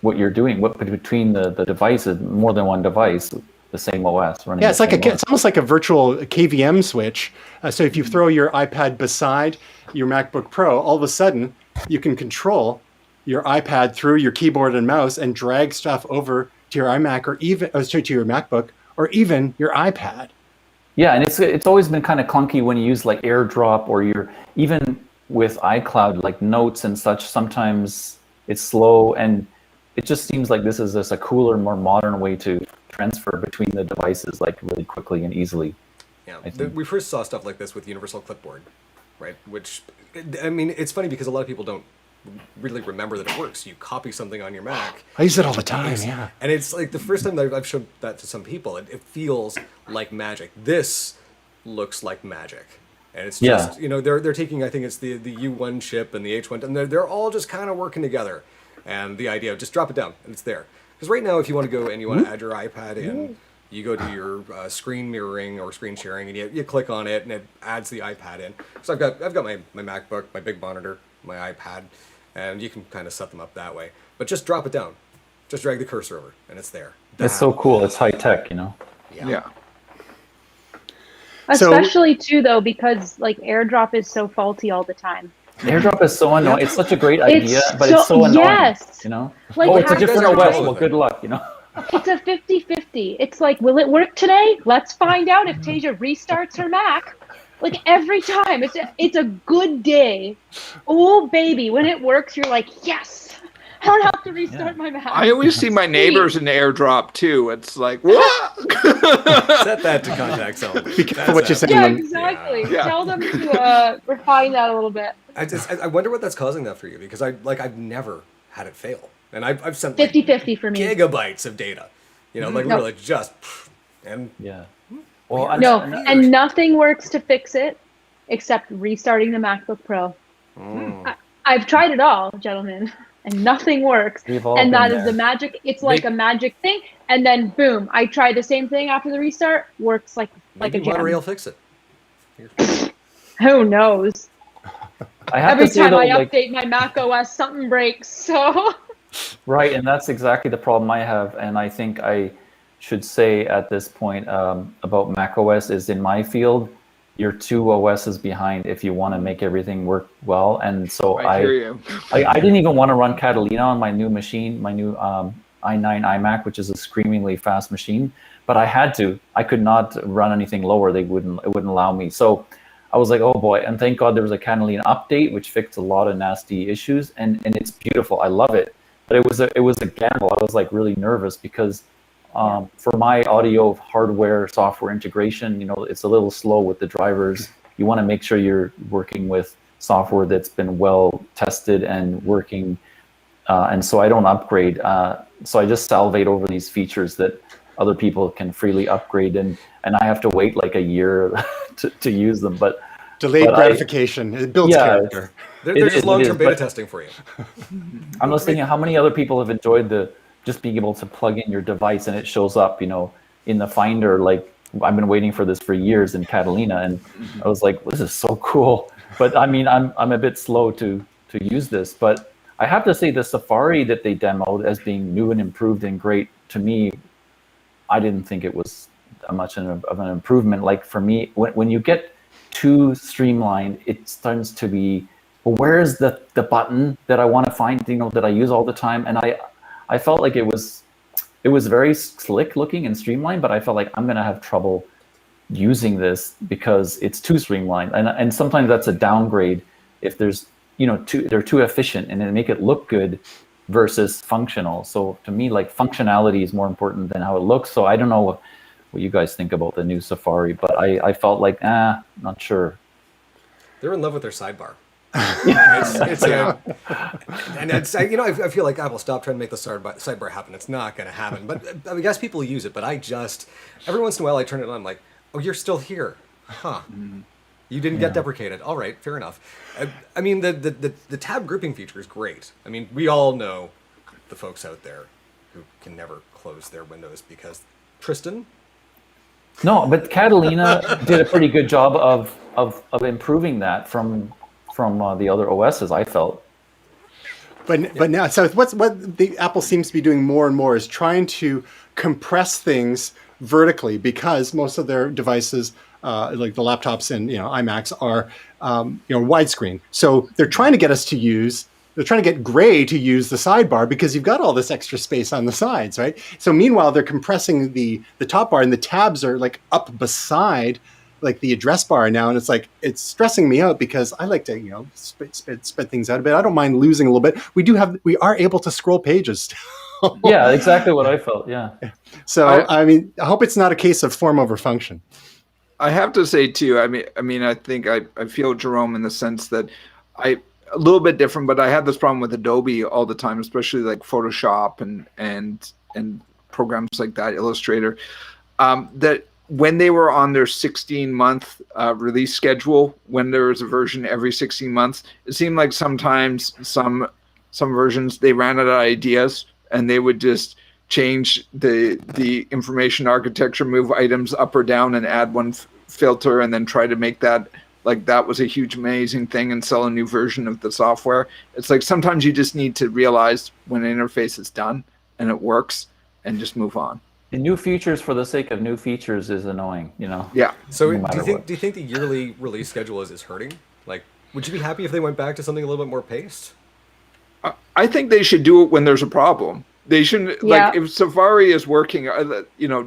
what you're doing, between the devices, more than one device, the same OS running. Yeah, it's almost like a virtual KVM switch. So if you throw your iPad beside your MacBook Pro, all of a sudden you can control your iPad through your keyboard and mouse and drag stuff over to your iMac or even to your MacBook or even your iPad. Yeah, and it's always been kind of clunky when you use like AirDrop or even with iCloud, like notes and such. Sometimes it's slow, and it just seems like this is just a cooler, more modern way to transfer between the devices like really quickly and easily. Yeah, we first saw stuff like this with Universal Clipboard, right? Which, I mean, it's funny because a lot of people don't really remember that it works. You copy something on your Mac. I use it all the time, yeah. And it's like the first time that I've showed that to some people, it feels like magic. This looks like magic. And it's just, you know, they're taking, I think it's the U1 chip and the H1, and they're all just kind of working together. And the idea of just drop it down and it's there. Because right now, if you want to go and you want to add your iPad in, you go to your screen mirroring or screen sharing, and you click on it, and it adds the iPad in. So I've got my MacBook, my big monitor, my iPad, and you can kind of set them up that way. But just drop it down, just drag the cursor over, and it's there. It's so cool. It's high tech, you know. Yeah. Especially too, though, because like AirDrop is so faulty all the time. AirDrop is so annoying. It's such a great idea, but it's so annoying. Yes. You know. Like, it's a different OS. with Well, it. good luck. You know. It's a 50-50. It's like, will it work today? Let's find out if Tasia restarts her Mac. Like every time, it's a good day. Oh baby, when it works, you're like, yes, I don't have to restart my Mac. I always see my neighbors in AirDrop too. It's like, what? Set that to contact zone. Be careful what you're saying. Yeah, when- exactly. Yeah. Tell them to refine that a little bit. I wonder what that's causing that for you, because I've never had it fail, and I've sent like 50-50 for me. gigabytes of data, you know, like literally just, and Yeah. Well, And nothing works to fix it except restarting the MacBook Pro. I've tried it all, gentlemen, and nothing works. We've all And that been is there. the magic. It's like a magic thing. And then boom, I try the same thing after the restart. Works like maybe a gem. Monterey will fix it. Who knows? I have Every to say time though, I like, update my macOS, something breaks. So right, and that's exactly the problem I have. And I think I should say at this point about macOS is in my field, you're 2 OSs behind if you want to make everything work well. And so I hear you. I didn't even want to run Catalina on my new machine, my new i9 iMac, which is a screamingly fast machine, but I had to. I could not run anything lower. It wouldn't allow me. So I was like, oh boy, and thank God there was a Catalina update, which fixed a lot of nasty issues, and it's beautiful. I love it. But it was a gamble. I was like really nervous because for my audio hardware software integration, you know, it's a little slow with the drivers. You want to make sure you're working with software that's been well tested and working, and so I don't upgrade. So I just salivate over these features that other people can freely upgrade, and I have to wait like a year to use them. But Delayed gratification. It builds character. They're just long-term beta but testing for you. I'm just thinking how many other people have enjoyed just being able to plug in your device and it shows up, you know, in the Finder. Like I've been waiting for this for years in Catalina, and I was like, this is so cool. But I mean, I'm a bit slow to use this. But I have to say the Safari that they demoed as being new and improved and great, to me, I didn't think it was much of an improvement. Like for me, when you get too streamlined, it starts to be, well, where is the button that I want to find, you know, that I use all the time? And I felt like it was very slick looking and streamlined, but I felt like I'm going to have trouble using this because it's too streamlined. And sometimes that's a downgrade if there's, you know, they're too efficient and they make it look good versus functional. So to me, like functionality is more important than how it looks. So I don't know what you guys think about the new Safari, but I felt like, not sure. They're in love with their sidebar. And it's, you know, I feel like Apple stopped trying to make the sidebar happen. It's not going to happen. But I guess people use it. But every once in a while I turn it on. I'm like, oh, you're still here, huh? You didn't get deprecated. All right, fair enough. I mean, the tab grouping feature is great. I mean, we all know the folks out there who can never close their windows because Tristan. No, but Catalina did a pretty good job of improving that from the other OSs, I felt. But now, so what the Apple seems to be doing more and more is trying to compress things vertically, because most of their devices, like the laptops and iMacs, are widescreen. So they're trying to get us to use they're trying to get Gray to use the sidebar because you've got all this extra space on the sides, right? So meanwhile, they're compressing the top bar, and the tabs are like up beside like the address bar now, and it's stressing me out because I like to spit things out a bit. I don't mind losing a little bit. We are able to scroll pages still. Yeah, exactly what I felt. Yeah. So I hope it's not a case of form over function. I have to say too. I think I feel Jarome in the sense that a little bit different, but I had this problem with Adobe all the time, especially like Photoshop and programs like that, Illustrator, that when they were on their 16-month release schedule, when there was a version every 16 months, it seemed like sometimes some versions they ran out of ideas and they would just change the information architecture, move items up or down, and add one filter, and then try to make that like that was a huge amazing thing and sell a new version of the software. It's like sometimes you just need to realize when an interface is done and it works and just move on. The new features for the sake of new features is annoying, Yeah. So do you think the yearly release schedule is hurting? Like, would you be happy if they went back to something a little bit more paced? I think they should do it when there's a problem. They shouldn't, like, if Safari is working,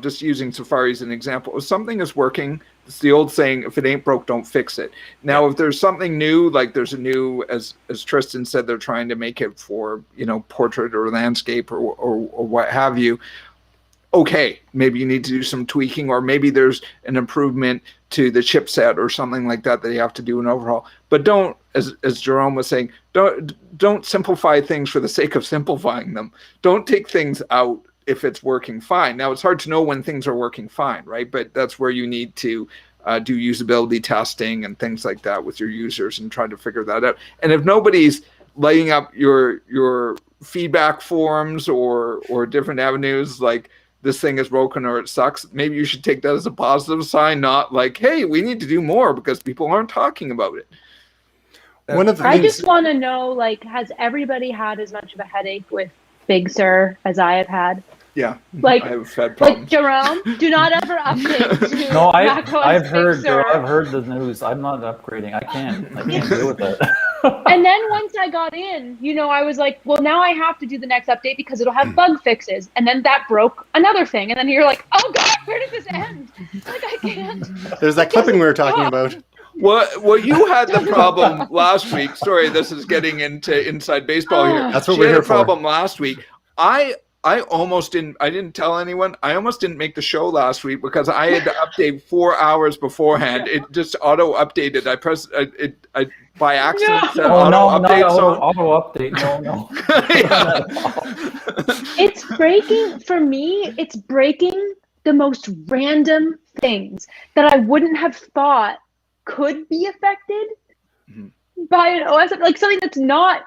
just using Safari as an example, if something is working, it's the old saying, if it ain't broke, don't fix it. Now, if there's something new, like there's a new, as Tristan said, they're trying to make it for, portrait or landscape or what have you. Okay, maybe you need to do some tweaking, or maybe there's an improvement to the chipset or something like that you have to do an overhaul. But don't, as Jarome was saying, don't simplify things for the sake of simplifying them. Don't take things out if it's working fine. Now, it's hard to know when things are working fine, right? But that's where you need to do usability testing and things like that with your users and try to figure that out. And if nobody's lighting up your feedback forums or different avenues, like, this thing is broken or it sucks, maybe you should take that as a positive sign, not like, hey, we need to do more because people aren't talking about it. I just want to know, like, has everybody had as much of a headache with Big Sur as I have had? Yeah, like, I have had problems. Like, Jarome, do not ever update to No, macOS I've heard Big Sur. I've heard the news. I'm not upgrading. I can't deal with that. And then once I got in, I was like, well, now I have to do the next update because it'll have bug fixes. And then that broke another thing. And then you're like, oh God, where does this end? Like, I can't. There's that clipping we were talking about. Well, you had the problem last week. Sorry, this is getting into inside baseball here. That's what we're here for. She had a problem last week. I almost didn't. I didn't tell anyone. I almost didn't make the show last week because I had to update 4 hours beforehand. It just auto updated. I pressed it. I by accident said auto update. Auto update. No. It's breaking for me. It's breaking the most random things that I wouldn't have thought could be affected by an OS, like something that's not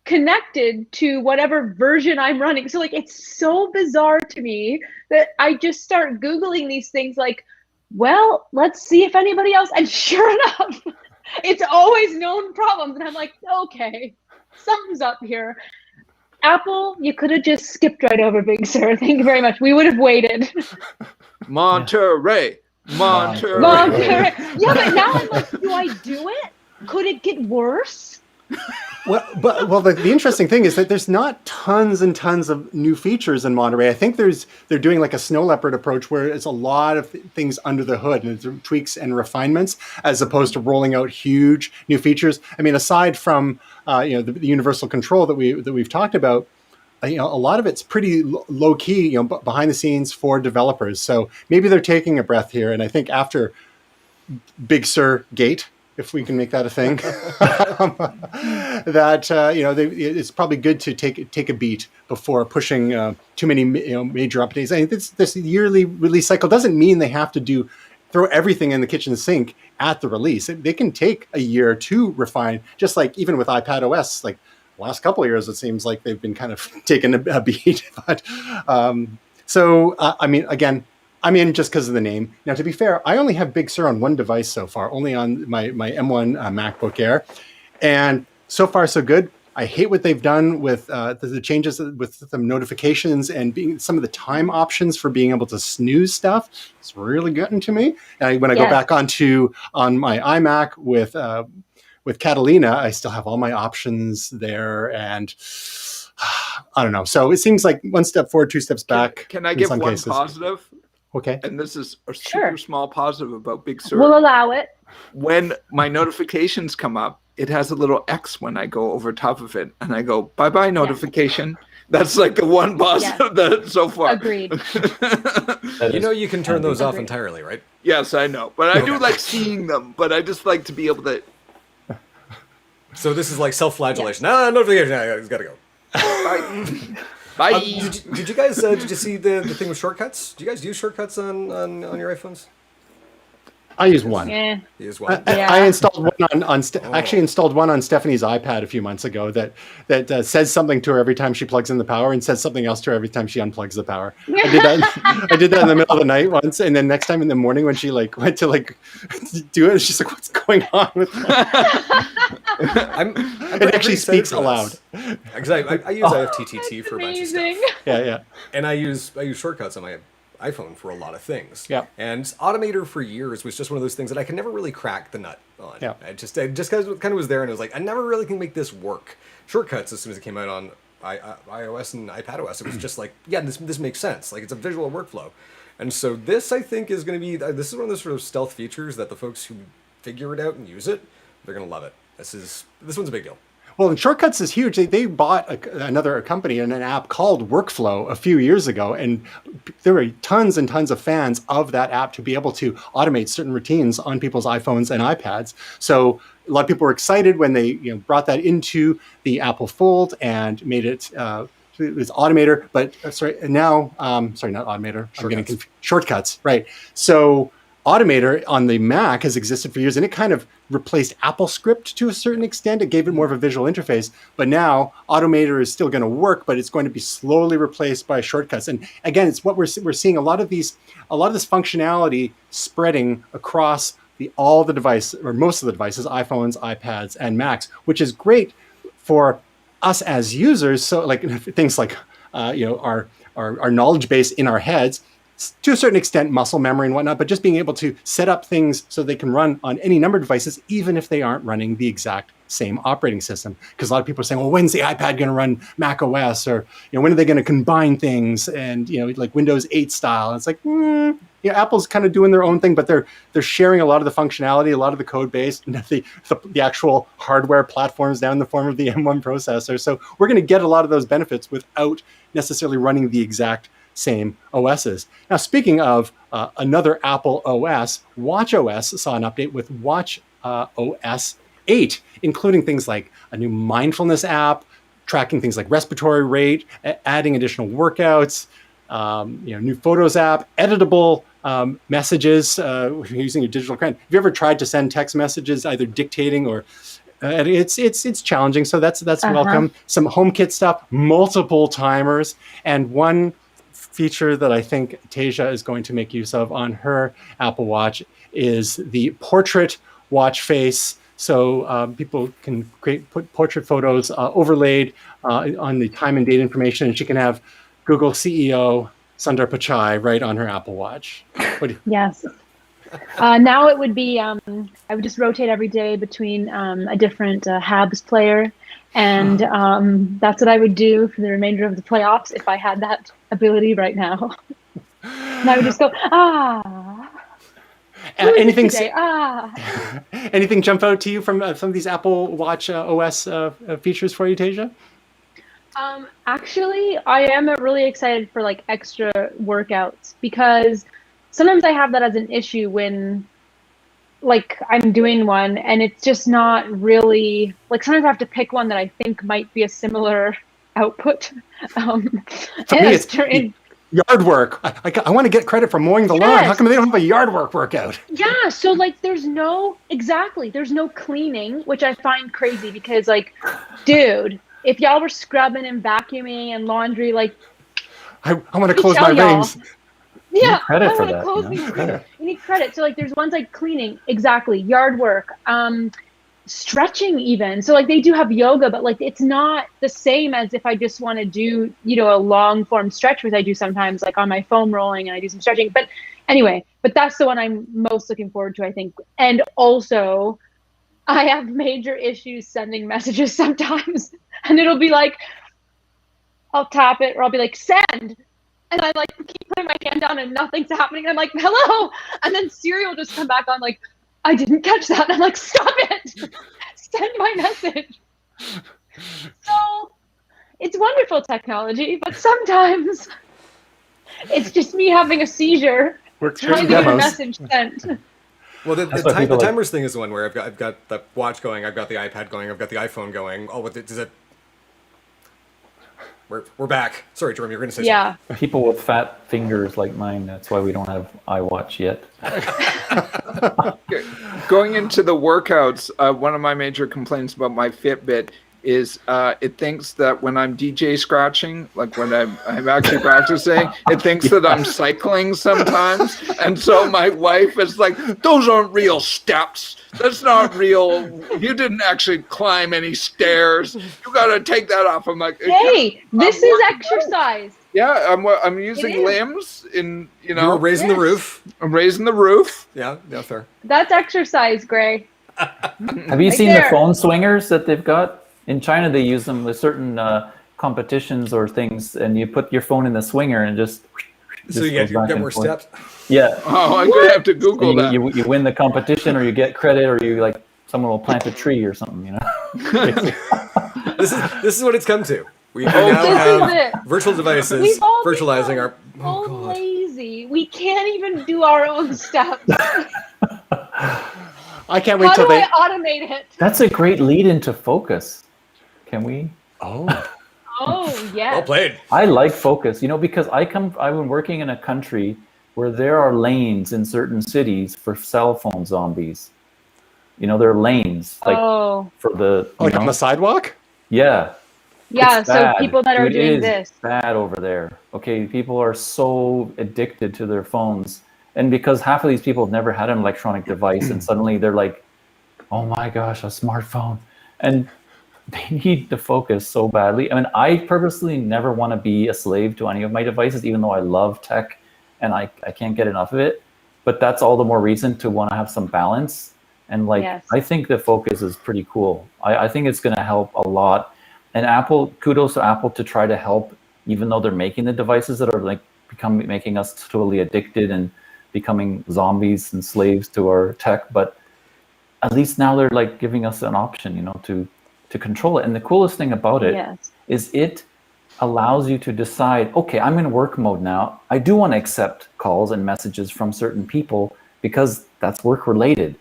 connected to whatever version I'm running. So like, it's so bizarre to me that I just start Googling these things like, well, let's see if anybody else, and sure enough, it's always known problems. And I'm like, okay, something's up here. Apple, you could have just skipped right over Big Sur. Thank you very much. We would have waited. Monterey. Yeah, but now I'm like, do I do it? Could it get worse? Well, the interesting thing is that there's not tons and tons of new features in Monterey. I think they're doing like a snow leopard approach where it's a lot of things under the hood and it's tweaks and refinements as opposed to rolling out huge new features. I mean, aside from the universal control that we've talked about, a lot of it's pretty low key, behind the scenes for developers. So maybe they're taking a breath here. And I think after Big Sur Gate, if we can make that a thing, it's probably good to take a beat before pushing too many major updates. I think this yearly release cycle doesn't mean they have to throw everything in the kitchen sink at the release. They can take a year to refine, just like even with iPadOS, like the last couple of years, it seems like they've been kind of taking a beat. But again, I'm in just because of the name. Now, to be fair, I only have Big Sur on one device so far, only on my M1 MacBook Air. And so far, so good. I hate what they've done with the changes with some notifications and some of the time options for being able to snooze stuff. It's really getting to me. And when I go back on my iMac with with Catalina, I still have all my options there, and I don't know. So it seems like one step forward, two steps back. Can I in give some one cases. positive? Okay. And this is a Sure. super small positive about Big Sur. We'll allow it. When my notifications come up, it has a little X when I go over top of it, and I go, bye-bye notification. That's like the one positive that so far. Agreed. You know you can turn those off entirely, right? Yes, I know. But I do like seeing them, but I just like to be able to... So this is like self-flagellation. No, notification. It's got to go. Bye. Bye. Did you guys did you see the thing with shortcuts? Do you guys use shortcuts on your iPhones? I use one. Yeah. You use one. I installed one actually installed one on Stephanie's iPad a few months ago that says something to her every time she plugs in the power and says something else to her every time she unplugs the power. I did that in the middle of the night once, and then next time in the morning when she went to do it, she's like, "What's going on with I'm it actually speaks aloud. Because I use IFTTT for a bunch of stuff. Yeah. And I use shortcuts on my iPhone for a lot of things. Yeah. And Automator for years was just one of those things that I could never really crack the nut on. Yeah. I just kind of was there, and I was like, I never really can make this work. Shortcuts, as soon as it came out on iOS and iPadOS, it was just like, yeah, this makes sense. Like, it's a visual workflow. And so this, I think, is going to be, this is one of those sort of stealth features that the folks who figure it out and use it, they're going to love it. This one's a big deal. Well, and Shortcuts is huge. They bought another company and an app called Workflow a few years ago, and there were tons and tons of fans of that app to be able to automate certain routines on people's iPhones and iPads. So a lot of people were excited when they brought that into the Apple Fold and made it. It's Automator, but not Automator. I'm getting confused. Shortcuts, right? So Automator on the Mac has existed for years, and it kind of replaced AppleScript to a certain extent. It gave it more of a visual interface, but now Automator is still going to work, but it's going to be slowly replaced by Shortcuts. And again, it's what we're seeing a lot of this functionality spreading across all the devices, or most of the devices, iPhones, iPads, and Macs, which is great for us as users. So like things like our knowledge base in our heads, to a certain extent, muscle memory and whatnot, but just being able to set up things so they can run on any number of devices, even if they aren't running the exact same operating system. Because a lot of people are saying, well, when's the iPad going to run macOS? Or, when are they going to combine things? And, like Windows 8 style. And it's like, Apple's kind of doing their own thing, but they're sharing a lot of the functionality, a lot of the code base, the actual hardware platforms down in the form of the M1 processor. So we're going to get a lot of those benefits without necessarily running the exact same OSs. Now, speaking of another Apple OS, watchOS saw an update with watchOS 8, including things like a new mindfulness app, tracking things like respiratory rate, adding additional workouts, new Photos app, editable messages using a digital pen. Have you ever tried to send text messages, either dictating or it's challenging, so that's welcome. Some HomeKit stuff, multiple timers, and one feature that I think Tasia is going to make use of on her Apple Watch is the portrait watch face. So people can put portrait photos overlaid on the time and date information, and she can have Google CEO Sundar Pichai right on her Apple Watch. Yes. Now it would be, I would just rotate every day between a different Habs player. And that's what I would do for the remainder of the playoffs if I had that ability right now. And I would just go, anything today? Anything jump out to you from some of these Apple Watch OS features for you, Tasia? Actually, I am really excited for like extra workouts, because sometimes I have that as an issue when like I'm doing one and it's just not really, like sometimes I have to pick one that I think might be a similar output. For me, it's yard work. I want to get credit for mowing the lawn. How come they don't have a yard work workout? Yeah, so like there's no cleaning, which I find crazy, because like, dude, if y'all were scrubbing and vacuuming and laundry, like I want to close my rings. Yeah, credit for that. You need credit. So like there's ones like cleaning, exactly, yard work, stretching even. So like they do have yoga, but like it's not the same as if I just want to do, a long form stretch, which I do sometimes like on my foam rolling and I do some stretching. But anyway, that's the one I'm most looking forward to, I think. And also I have major issues sending messages sometimes, and it'll be like, I'll tap it, or I'll be like, send, and I like keep putting my hand down and nothing's happening. I'm like, hello, and then Siri will just come back on like, I didn't catch that. And I'm like, stop it, send my message. So it's wonderful technology, but sometimes it's just me having a seizure Works trying to get a message sent. Well, the That's why people like- timers thing is the one where I've got the watch going, I've got the iPad going, I've got the iPhone going. Oh, what does it? We're back. Sorry, Jerome, you're going to say something. People with fat fingers like mine. That's why we don't have iWatch yet. Going into the workouts, one of my major complaints about my Fitbit is it thinks that when I'm DJ scratching, like when I'm actually practicing, it thinks that I'm cycling sometimes. And so my wife is like, those aren't real steps. That's not real. You didn't actually climb any stairs. You got to take that off. I'm like, hey, this is exercise. Yeah, I'm using limbs in, You were raising the roof. I'm raising the roof. Yeah, fair. That's exercise, Gray. Have you seen the phone swingers that they've got? In China, they use them with certain competitions or things, and you put your phone in the swinger and just so you get more steps. Yeah. Oh, I'm going to have to Google that. You win the competition, or you get credit, or you like someone will plant a tree or something. You know. This is what it's come to. We now have virtual devices We've all virtualizing our. Oh, God. Lazy. We can't even do our own stuff. I can't wait How till do they I automate it? That's a great lead into focus. Can we? Oh, yeah. Well played. I like focus, because I've been working in a country where there are lanes in certain cities for cell phone zombies. There are lanes for the like on the sidewalk. Yeah. Yeah, It's so bad. people that are It doing is this. bad over there. Okay, people are so addicted to their phones, and because half of these people have never had an electronic device, and suddenly they're like, "Oh my gosh, a smartphone!" and they need to focus so badly. I mean, I purposely never want to be a slave to any of my devices, even though I love tech and I can't get enough of it. But that's all the more reason to want to have some balance. And Yes. I think the focus is pretty cool. I think it's going to help a lot. And kudos to Apple to try to help, even though they're making the devices that are making us totally addicted and becoming zombies and slaves to our tech. But at least now they're giving us an option, to control it. And the coolest thing about it is it allows you to decide, okay, I'm in work mode now. I do want to accept calls and messages from certain people because that's work related.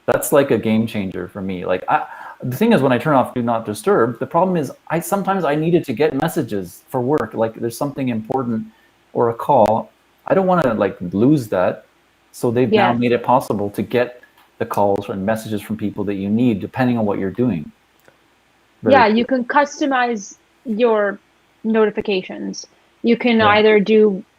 That's like a game changer for me. The thing is, when I turn off Do Not Disturb, the problem is sometimes I needed to get messages for work. Like there's something important or a call. I don't want to lose that. So they've now made it possible to get the calls and messages from people that you need, depending on what you're doing. You can customize your notifications. You can either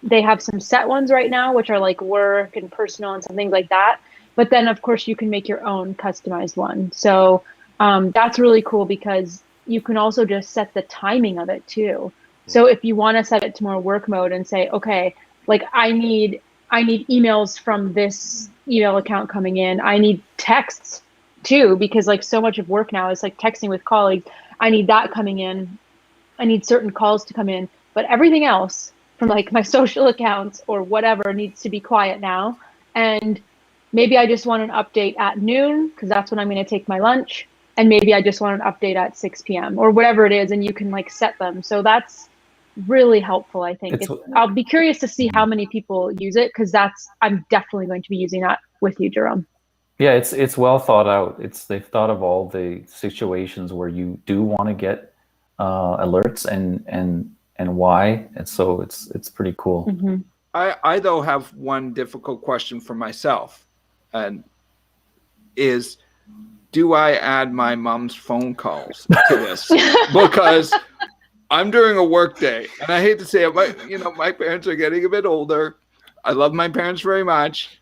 they have some set ones right now, which are work and personal and some things like that. But then, of course, you can make your own customized one. So that's really cool because you can also just set the timing of it too. So if you want to set it to more work mode and say, okay, I need emails from this email account coming in. I need texts too, because so much of work now is texting with colleagues. I need that coming in. I need certain calls to come in, but everything else from my social accounts or whatever needs to be quiet now. And maybe I just want an update at noon because that's when I'm going to take my lunch. And maybe I just want an update at 6 p.m. or whatever it is. And you can set them. So that's really helpful, I think. I'll be curious to see how many people use it because I'm definitely going to be using that with you, Jerome. Yeah, it's well thought out. They've thought of all the situations where you do want to get alerts and why, and so it's pretty cool. Mm-hmm. I though have one difficult question for myself, and is, do I add my mom's phone calls to this? Because I'm doing a work day, and I hate to say it, my parents are getting a bit older. I love my parents very much.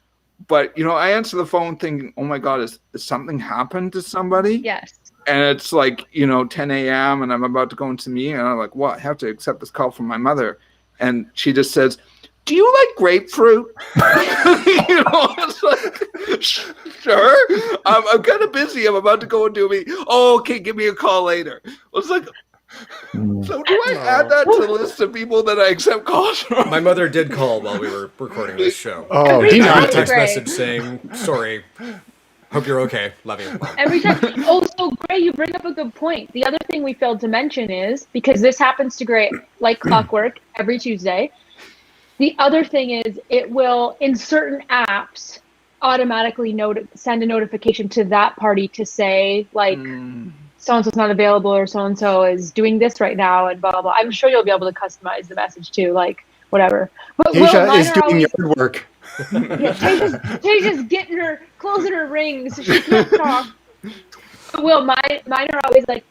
But, I answer the phone thinking, oh, my God, is something happened to somebody? Yes. And it's 10 a.m. and I'm about to go into the meeting. And I'm like, well, I have to accept this call from my mother. And she just says, do you like grapefruit? You know, it's like, sure. I'm kind of busy. I'm about to go and do me. Oh, okay, give me a call later. I was like, so do I add that to the list of people that I accept calls from? My mother did call while we were recording this show. Oh, Every he I got a not text Gray. message saying, sorry, hope you're okay. Love you. Mom. Every time. Oh, so Gray, you bring up a good point. The other thing we failed to mention is, because this happens to Gray like clockwork every Tuesday, the other thing is it will, in certain apps, automatically send a notification to that party to say, like, so-and-so's not available or so-and-so is doing this right now and blah, blah, blah. I'm sure you'll be able to customize the message too, like, whatever. But Asia mine is are doing always, yard work. yeah, Tasha's getting her, closing her ring so she can't talk. But mine are always like,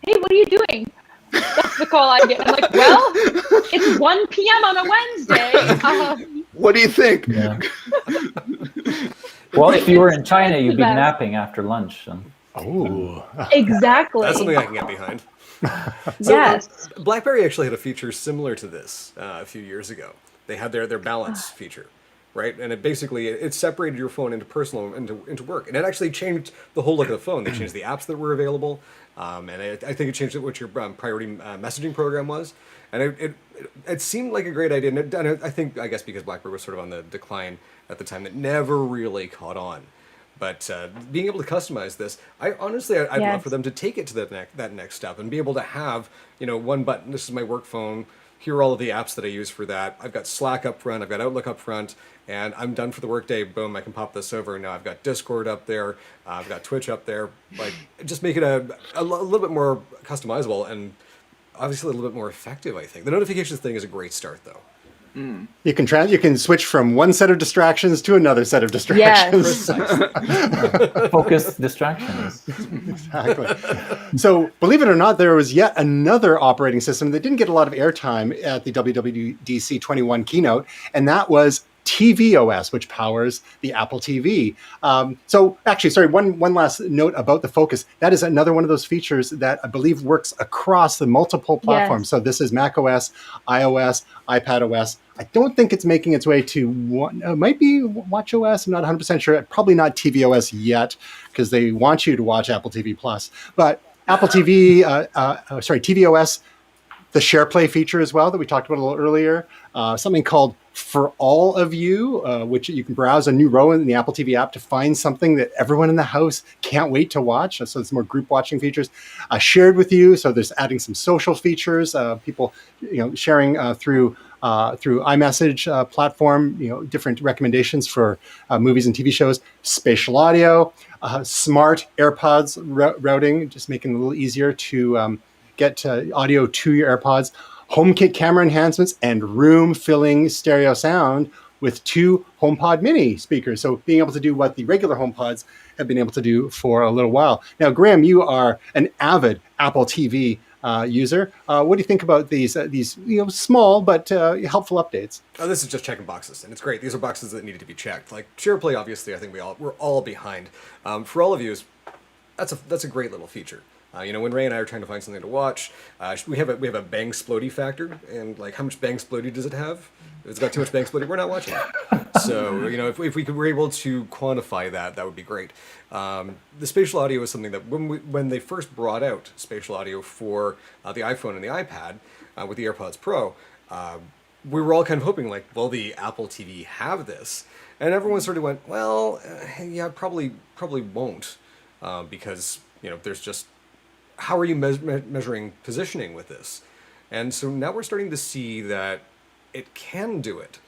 hey, what are you doing? That's the call I get. I'm like, well, it's 1 p.m. on a Wednesday. What do you think? Yeah. Well, if you were in China, It's you'd the be best. napping after lunch. Oh, Exactly. That's something I can get behind. So, Yes. BlackBerry actually had a feature similar to this a few years ago. They had their balance feature, right? And it separated your phone into personal and into work. And it actually changed the whole look of the phone. They changed the apps that were available, and I think it changed what your priority messaging program was. And it seemed like a great idea. And I guess because BlackBerry was sort of on the decline at the time, it never really caught on. But being able to customize this, I'd love Yes. for them to take it to that next step and be able to have, one button. This is my work phone. Here are all of the apps that I use for that. I've got Slack up front. I've got Outlook up front, and I'm done for the workday. Boom! I can pop this over. Now I've got Discord up there. I've got Twitch up there. Like, just make it a little bit more customizable and obviously a little bit more effective. I think the notifications thing is a great start, though. you can switch from one set of distractions to another set of distractions. Focus distractions. Exactly. So, believe it or not, there was yet another operating system that didn't get a lot of airtime at the WWDC21 keynote, and that was tvOS, which powers the Apple TV. So actually, sorry, one last note about the focus. That is another one of those features that I believe works across the multiple platforms. Yes. So this is macOS, iOS, iPadOS. I don't think it's making its way to might be watchOS. I'm not 100% sure. Probably not tvOS yet, because they want you to watch Apple TV Plus. But Apple TV, tvOS, the SharePlay feature as well that we talked about a little earlier, something called For All of You, which you can browse a new row in the Apple TV app to find something that everyone in the house can't wait to watch. So it's more group watching features. Shared with You, so there's adding some social features, people sharing through iMessage platform, different recommendations for movies and TV shows. Spatial audio, smart AirPods routing, just making it a little easier to get audio to your AirPods, HomeKit camera enhancements, and room-filling stereo sound with 2 HomePod mini speakers. So being able to do what the regular HomePods have been able to do for a little while. Now, Graham, you are an avid Apple TV user. What do you think about these small but helpful updates? Oh, this is just checking boxes, and it's great. These are boxes that needed to be checked. Like SharePlay, obviously, I think we're all behind. For all of you, that's a great little feature. When Ray and I are trying to find something to watch, we have a bang splody factor, and like, how much bang splody does it have? If it's got too much bang splody, we're not watching it. So if were able to quantify that would be great. The spatial audio is something that when they first brought out spatial audio for the iPhone and the iPad with the AirPods Pro, we were all kind of hoping, like, will the Apple TV have this? And everyone sort of went, well, yeah, probably won't, because there's just, how are you measuring positioning with this? And so now we're starting to see that it can do it.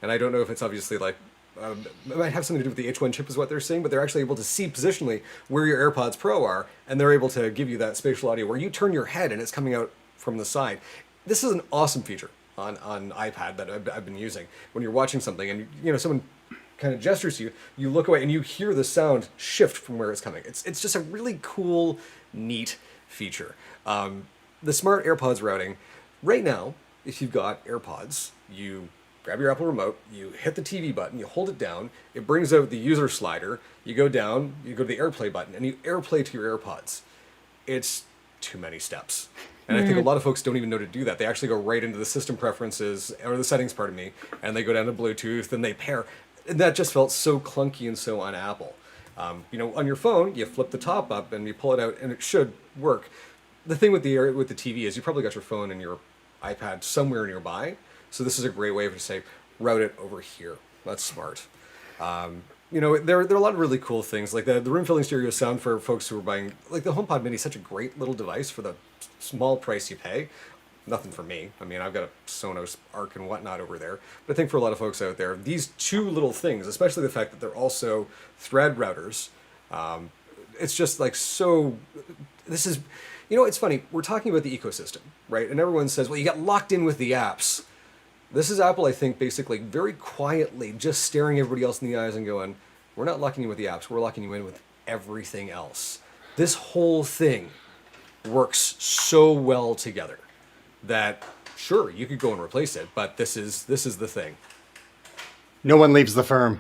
And I don't know if it's obviously like, it might have something to do with the H1 chip is what they're saying, but they're actually able to see positionally where your AirPods Pro are, and they're able to give you that spatial audio where you turn your head and it's coming out from the side. This is an awesome feature on iPad that I've been using. When you're watching something and someone kind of gestures to you, you look away and you hear the sound shift from where it's coming. It's just a really cool, neat feature. The smart AirPods routing, right now, if you've got AirPods, you grab your Apple remote, you hit the TV button, you hold it down, it brings out the user slider, you go down, you go to the AirPlay button, and you AirPlay to your AirPods. It's too many steps. And I think a lot of folks don't even know to do that. They actually go right into the system preferences, or the settings, pardon me, and they go down to Bluetooth, and they pair. And that just felt so clunky and so un-Apple. On your phone, you flip the top up and you pull it out, and it should work. The thing with the TV is you probably got your phone and your iPad somewhere nearby, so this is a great way to say, route it over here. That's smart. There are a lot of really cool things, like the room filling stereo sound for folks who are buying, like the HomePod Mini is such a great little device for the small price you pay. Nothing for me. I mean, I've got a Sonos Arc and whatnot over there. But I think for a lot of folks out there, these two little things, especially the fact that they're also thread routers, it's just like so. This is, it's funny. We're talking about the ecosystem, right? And everyone says, well, you got locked in with the apps. This is Apple, I think, basically very quietly just staring everybody else in the eyes and going, we're not locking you with the apps. We're locking you in with everything else. This whole thing works so well together that sure, you could go and replace it, but this is the thing. No one leaves the firm.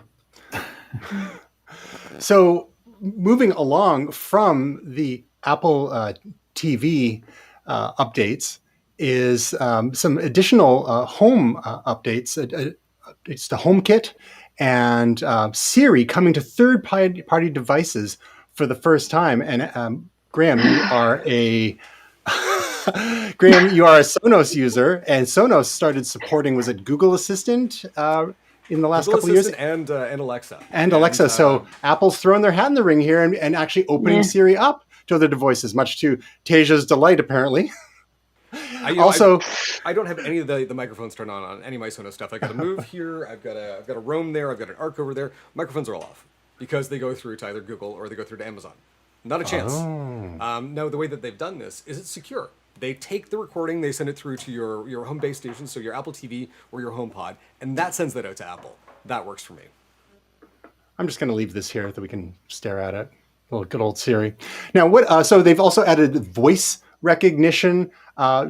So moving along from the Apple TV updates is some additional home updates. It's the HomeKit and Siri coming to third-party devices for the first time. And Graham, you are a Sonos user, and Sonos started supporting, was it Google Assistant in the last couple of years? And Alexa. And Alexa. So Apple's throwing their hat in the ring here and actually opening Siri up to other devices, much to Tasia's delight, apparently. I don't have any of the microphones turned on any of my Sonos stuff. I got a Move here. I've got a Roam there. I've got an Arc over there. Microphones are all off because they go through to either Google or they go through to Amazon. Not a chance. No, the way that they've done this is it's secure. They take the recording, they send it through to your home base station, so your Apple TV or your HomePod, and that sends that out to Apple. That works for me. I'm just going to leave this here that we can stare at it. Good old Siri. Now, so they've also added voice recognition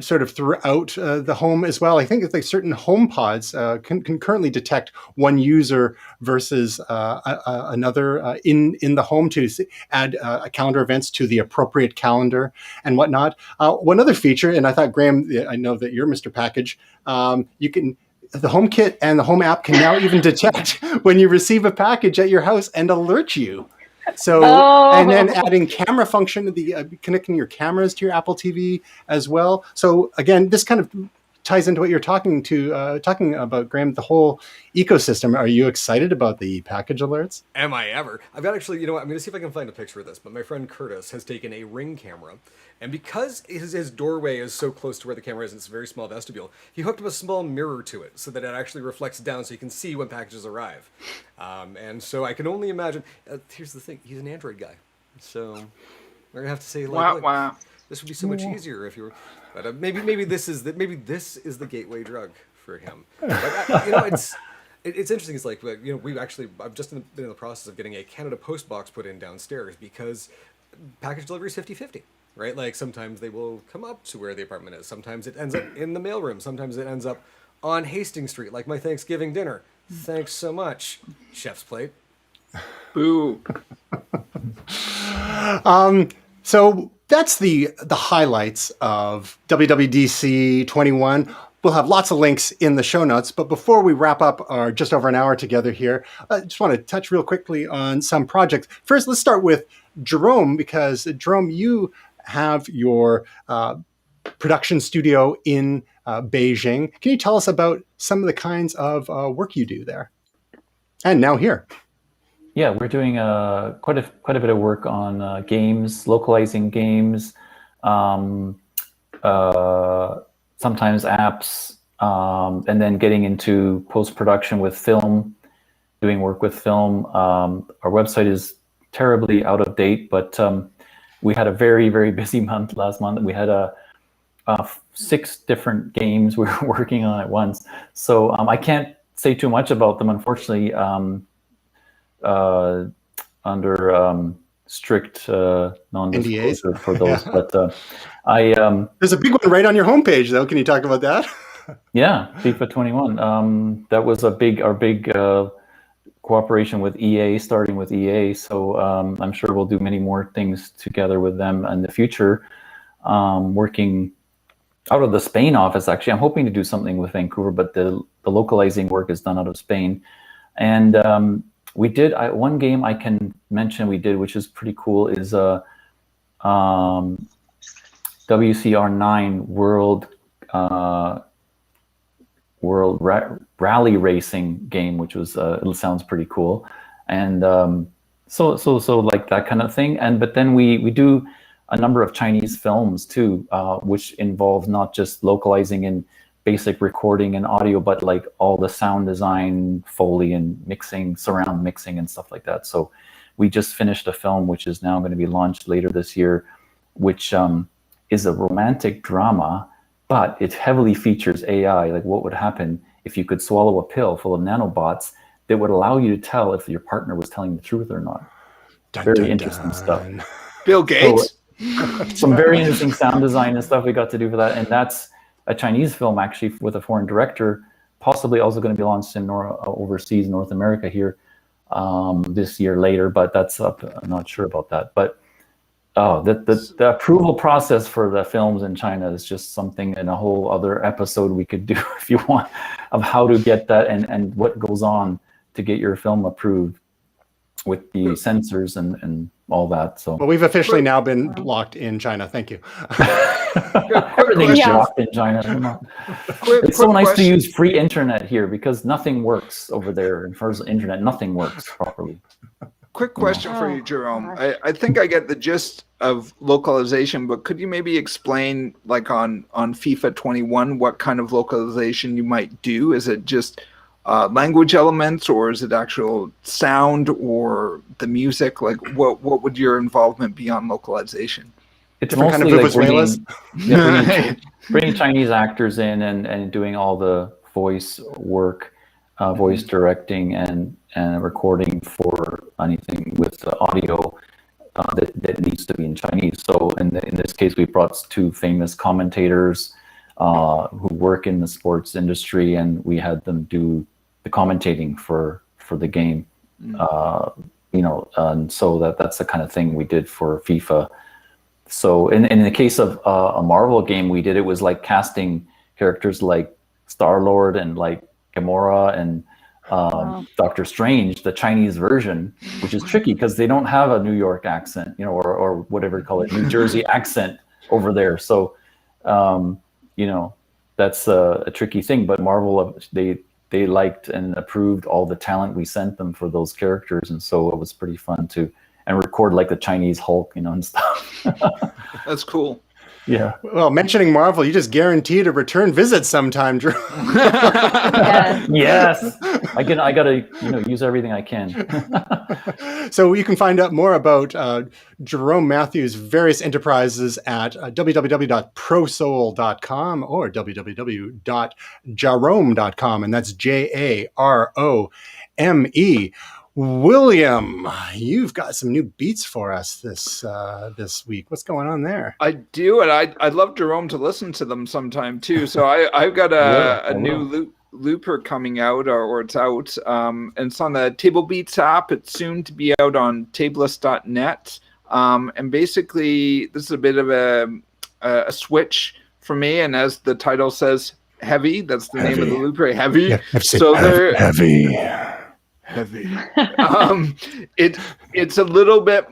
sort of throughout the home as well. I think it's like certain HomePods can currently detect one user versus another in the home to add calendar events to the appropriate calendar and whatnot. One other feature, and I thought, Graham, I know that you're Mr. Package, the HomeKit and the Home app can now even detect when you receive a package at your house and alert you. So, and then adding camera function to connecting your cameras to your Apple TV as well. So again, this kind of ties into what you're talking about, Graham, the whole ecosystem. Are you excited about the package alerts? Am I ever? I've got actually, I'm going to see if I can find a picture of this, but my friend Curtis has taken a Ring camera, and because his doorway is so close to where the camera is, it's a very small vestibule, he hooked up a small mirror to it so that it actually reflects down so you can see when packages arrive. And so I can only imagine, here's the thing, he's an Android guy. So we're going to have to say, wow. This would be so much easier if you were, but maybe this is the gateway drug for him. But it's interesting. It's like I've just been in the process of getting a Canada Post box put in downstairs because package delivery is 50-50, right? Like sometimes they will come up to where the apartment is. Sometimes it ends up in the mailroom. Sometimes it ends up on Hastings Street, like my Thanksgiving dinner. Thanks so much, Chef's Plate. Boo. So that's the highlights of WWDC21. We'll have lots of links in the show notes. But before we wrap up our just over an hour together here, I just want to touch real quickly on some projects. First, let's start with Jarome, because Jarome, you have your production studio in Beijing. Can you tell us about some of the kinds of work you do there? And now here. Yeah, we're doing quite a bit of work on games, localizing games, sometimes apps, and then getting into post-production with film, doing work with film. Our website is terribly out of date, but we had a very, very busy month last month. We had 6 different games we were working on at once. So I can't say too much about them, unfortunately. Under strict non-disclosure for those, but there's a big one right on your homepage, though. Can you talk about that? Yeah, FIFA 21. That was our big cooperation with EA, starting with EA. So I'm sure we'll do many more things together with them in the future. Working out of the Spain office, actually, I'm hoping to do something with Vancouver, but the localizing work is done out of Spain. And we did one game I can mention we did, which is pretty cool, is WCR9 World Rally Racing game, which was it sounds pretty cool, and so like that kind of thing. And but then we do a number of Chinese films too, which involve not just localizing in basic recording and audio, but like all the sound design, Foley and mixing, surround mixing and stuff like that. So we just finished a film which is now going to be launched later this year, which is a romantic drama, but it heavily features AI. Like what would happen if you could swallow a pill full of nanobots that would allow you to tell if your partner was telling the truth or not. Very interesting stuff. Bill Gates. So, some very interesting sound design and stuff we got to do for that. And that's a Chinese film actually with a foreign director, possibly also going to be launched in overseas North America here this year later, but that's up. I'm not sure about that. But the approval process for the films in China is just something in a whole other episode we could do if you want, of how to get that and what goes on to get your film approved with the censors and all that. So well, we've officially now been blocked in China. Thank you. Everything's blocked in China. It's so nice to use free internet here because nothing works over there. As far as the internet, nothing works properly. Quick question for you, Jarome. I think I get the gist of localization, but could you maybe explain, like on FIFA 21, what kind of localization you might do? Is it just language elements, or is it actual sound or the music? Like, what would your involvement be on localization? It's different mostly kind of like bringing Chinese actors in and doing all the voice work, voice directing and recording for anything with audio that needs to be in Chinese. So in this case, we brought two famous commentators who work in the sports industry, and we had them do the commentating for the game. And so that's the kind of thing we did for FIFA. So in the case of a Marvel game, we did, it was like casting characters like Star-Lord and like Gamora and Doctor Strange, the Chinese version, which is tricky because they don't have a New York accent, or whatever you call it, New Jersey accent over there. So, that's a tricky thing. But Marvel, they liked and approved all the talent we sent them for those characters, and so it was pretty fun to record like the Chinese Hulk, and stuff. That's cool. Yeah. Well, mentioning Marvel, you just guaranteed a return visit sometime, Drew. Yes. I gotta use everything I can. So you can find out more about Jarome Matthews' various enterprises at www.prosoul.com or www.jarome.com, and that's JAROME. William, you've got some new beats for us this week. What's going on there? I do, and I'd love Jarome to listen to them sometime too. So I've got a new looper coming out, or it's out, and it's on the Table Beats app. It's soon to be out on tabletist.net. And basically, this is a bit of a switch for me. And as the title says, heavy. That's the name of the looper. Heavy. Yeah, so they're heavy. It's a little bit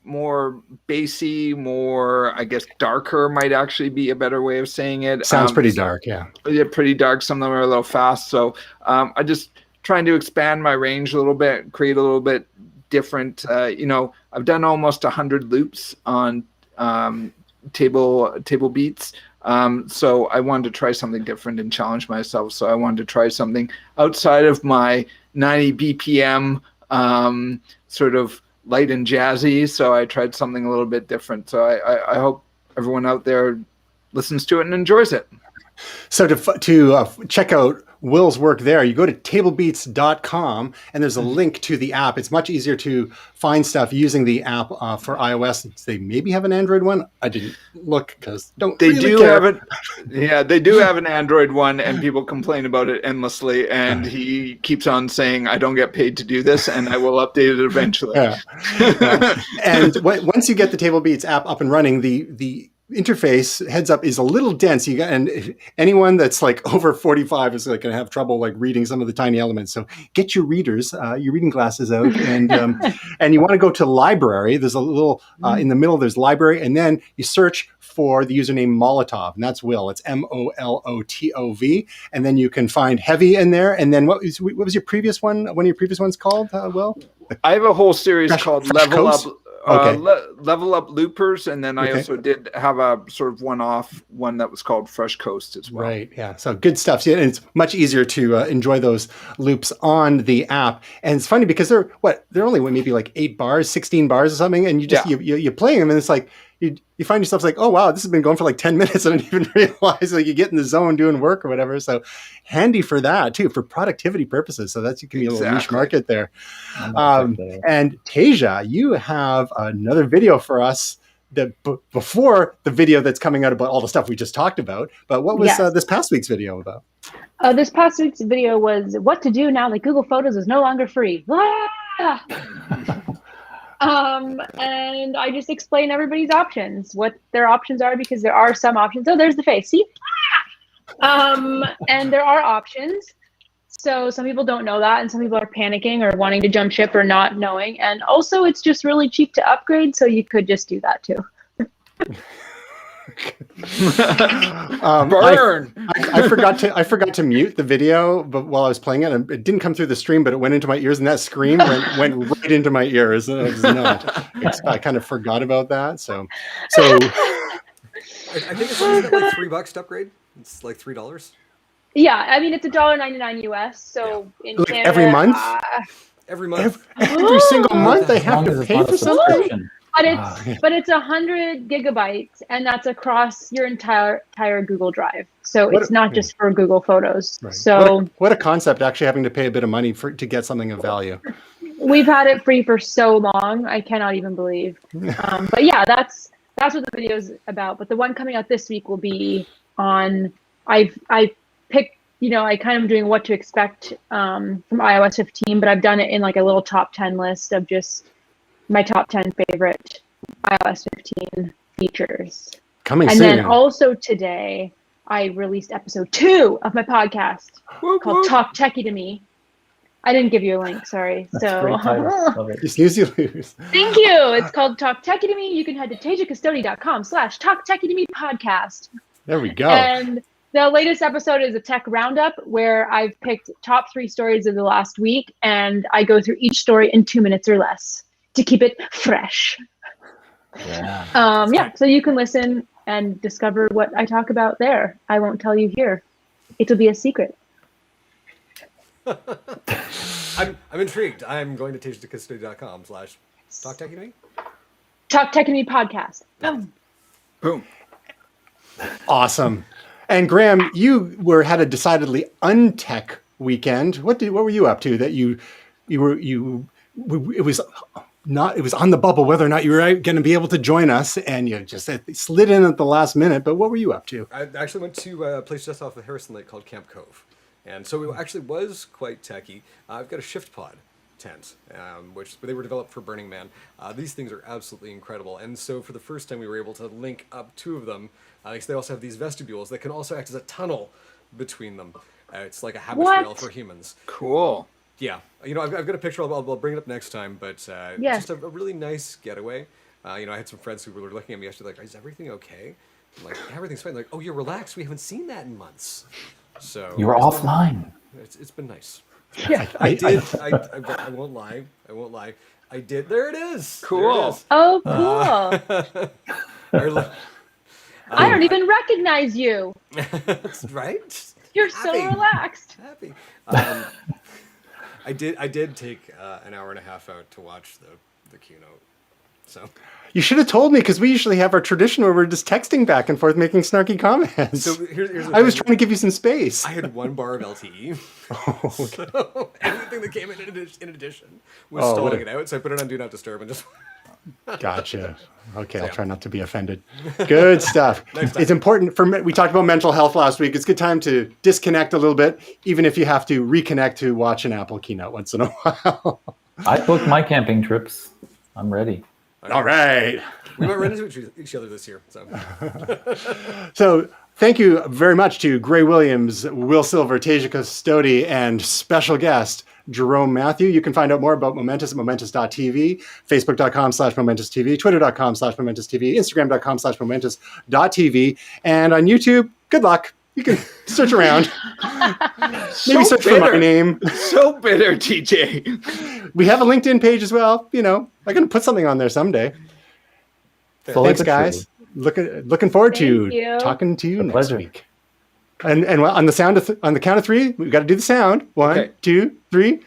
more bassy, more, I guess, darker might actually be a better way of saying it. Sounds pretty dark, yeah. Yeah, pretty dark. Some of them are a little fast. So I just trying to expand my range a little bit, create a little bit different. I've done almost 100 loops on table beats. So I wanted to try something different and challenge myself. So I wanted to try something outside of my 90 BPM sort of light and jazzy. So I tried something a little bit different. So I hope everyone out there listens to it and enjoys it. So to check out Will's work there, you go to tablebeats.com and there's a link to the app. It's much easier to find stuff using the app for iOS. They maybe have an Android one. I didn't look because they do have it. Yeah, they do have an Android one, and people complain about it endlessly. And he keeps on saying, "I don't get paid to do this, and I will update it eventually." And once you get the Table Beats app up and running, the interface, heads up, is a little dense. And anyone that's like over 45 is like going to have trouble like reading some of the tiny elements. So get your readers, your reading glasses out, and and you want to go to library. There's a little in the middle. There's library, and then you search for the username Molotov, and that's Will. It's MOLOTOV, and then you can find Heavy in there. And then what was your previous one? One of your previous ones called Will? I have a whole series called Fresh Level Coast? Up. Okay. Level Up Loopers, and then I Okay. also did have a sort of one-off one that was called Fresh Coast as well. Right. Yeah. So good stuff. Yeah, and it's much easier to enjoy those loops on the app. And it's funny because they're only maybe like 8 bars, 16 bars or something, and you just you play them, and it's like you find yourself like, oh wow, this has been going for like 10 minutes, and I didn't even realize like you get in the zone doing work or whatever. So handy for that too, for productivity purposes. So that's, you can be a little niche market there. And Tasia, you have another video for us that before the video that's coming out about all the stuff we just talked about. But what was this past week's video about? This past week's video was what to do now that Google Photos is no longer free. And I just explain everybody's options, what their options are, because there are some options. Oh, there's the face. See? And there are options. So some people don't know that, and some people are panicking or wanting to jump ship or not knowing. And also, it's just really cheap to upgrade, so you could just do that too. Burn! I forgot to mute the video, but while I was playing it, and it didn't come through the stream, but it went into my ears, and that scream went right into my ears. I kind of forgot about that. So I think it's like $3 to upgrade. It's like $3. Yeah, I mean it's $1.99 US. So in like Canada, every month, every month, every single month, they have to pay for something. But it's 100 gigabytes, and that's across your entire Google Drive. So it's not just for Google Photos. Right. So what a concept! Actually, having to pay a bit of money to get something of value. We've had it free for so long, I cannot even believe. But yeah, that's what the video is about. But the one coming out this week will be on. I picked. I kind of doing what to expect from iOS 15, but I've done it in like a little top 10 list of just my top 10 favorite iOS 15 features. Coming and soon. Then also today, I released episode 2 of my podcast called Talk Techie to Me. I didn't give you a link, sorry. You snooze, you lose. Thank you. It's called Talk Techie to Me. You can head to TasiaCustodi.com/Talk Techie to Me podcast. There we go. And the latest episode is a tech roundup where I've picked top 3 stories of the last week, and I go through each story in 2 minutes or less to keep it fresh. Yeah. So you can listen and discover what I talk about there. I won't tell you here. It'll be a secret. I'm intrigued. I'm going to TasiaCustodi.com/Talk Techie to Me. Talk Techie to Me podcast. Boom. Boom. Awesome. And Graham, you had a decidedly untech weekend. What were you up to that it was on the bubble whether or not you were going to be able to join us, and you just slid in at the last minute. But what were you up to? I actually went to a place just off of Harrison Lake called Camp Cove. And so it actually was quite techy. I've got a shift pod tent, which they were developed for Burning Man. These things are absolutely incredible. And so for the first time, we were able to link up 2 of them. They also have these vestibules that can also act as a tunnel between them. It's like a habit trail for humans. Cool. Yeah. I've got a picture. I'll bring it up next time. But just a really nice getaway. I had some friends who were looking at me yesterday like, is everything okay? I'm like, everything's fine. They're like, oh, you're relaxed. We haven't seen that in months. So you were offline. It's been nice. Yeah. I won't lie. I did. There it is. Cool. There it is. Oh, cool. I don't even recognize you. That's right. You're so relaxed. Happy. I did take an hour and a half out to watch the keynote. So you should have told me, because we usually have our tradition where we're just texting back and forth, making snarky comments. So here's I was trying to give you some space. I had 1 bar of LTE. Oh, okay. So anything that came in addition was stalling it out. So I put it on Do Not Disturb and just. Gotcha. Okay, I'll try not to be offended. Good stuff. It's important we talked about mental health last week. It's a good time to disconnect a little bit, even if you have to reconnect to watch an Apple keynote once in a while. I booked my camping trips. I'm ready. All right. We might run into each other this year. So. So thank you very much to Gray Williams, Will Silver, Tasia Custodi, and special guest Jarome Matthew. You can find out more about Momentous at momentous.tv, facebook.com/momentous.tv, twitter.com/momentous.tv, instagram.com/momentous.tv, and on YouTube, good luck. You can search around. Maybe search for my name. So bitter, TJ. We have a LinkedIn page as well. You know, I'm going to put something on there someday. Thanks, guys. Looking forward to talking to you next week. And on the on the count of three, we've got to do the sound. 1, 2, 3.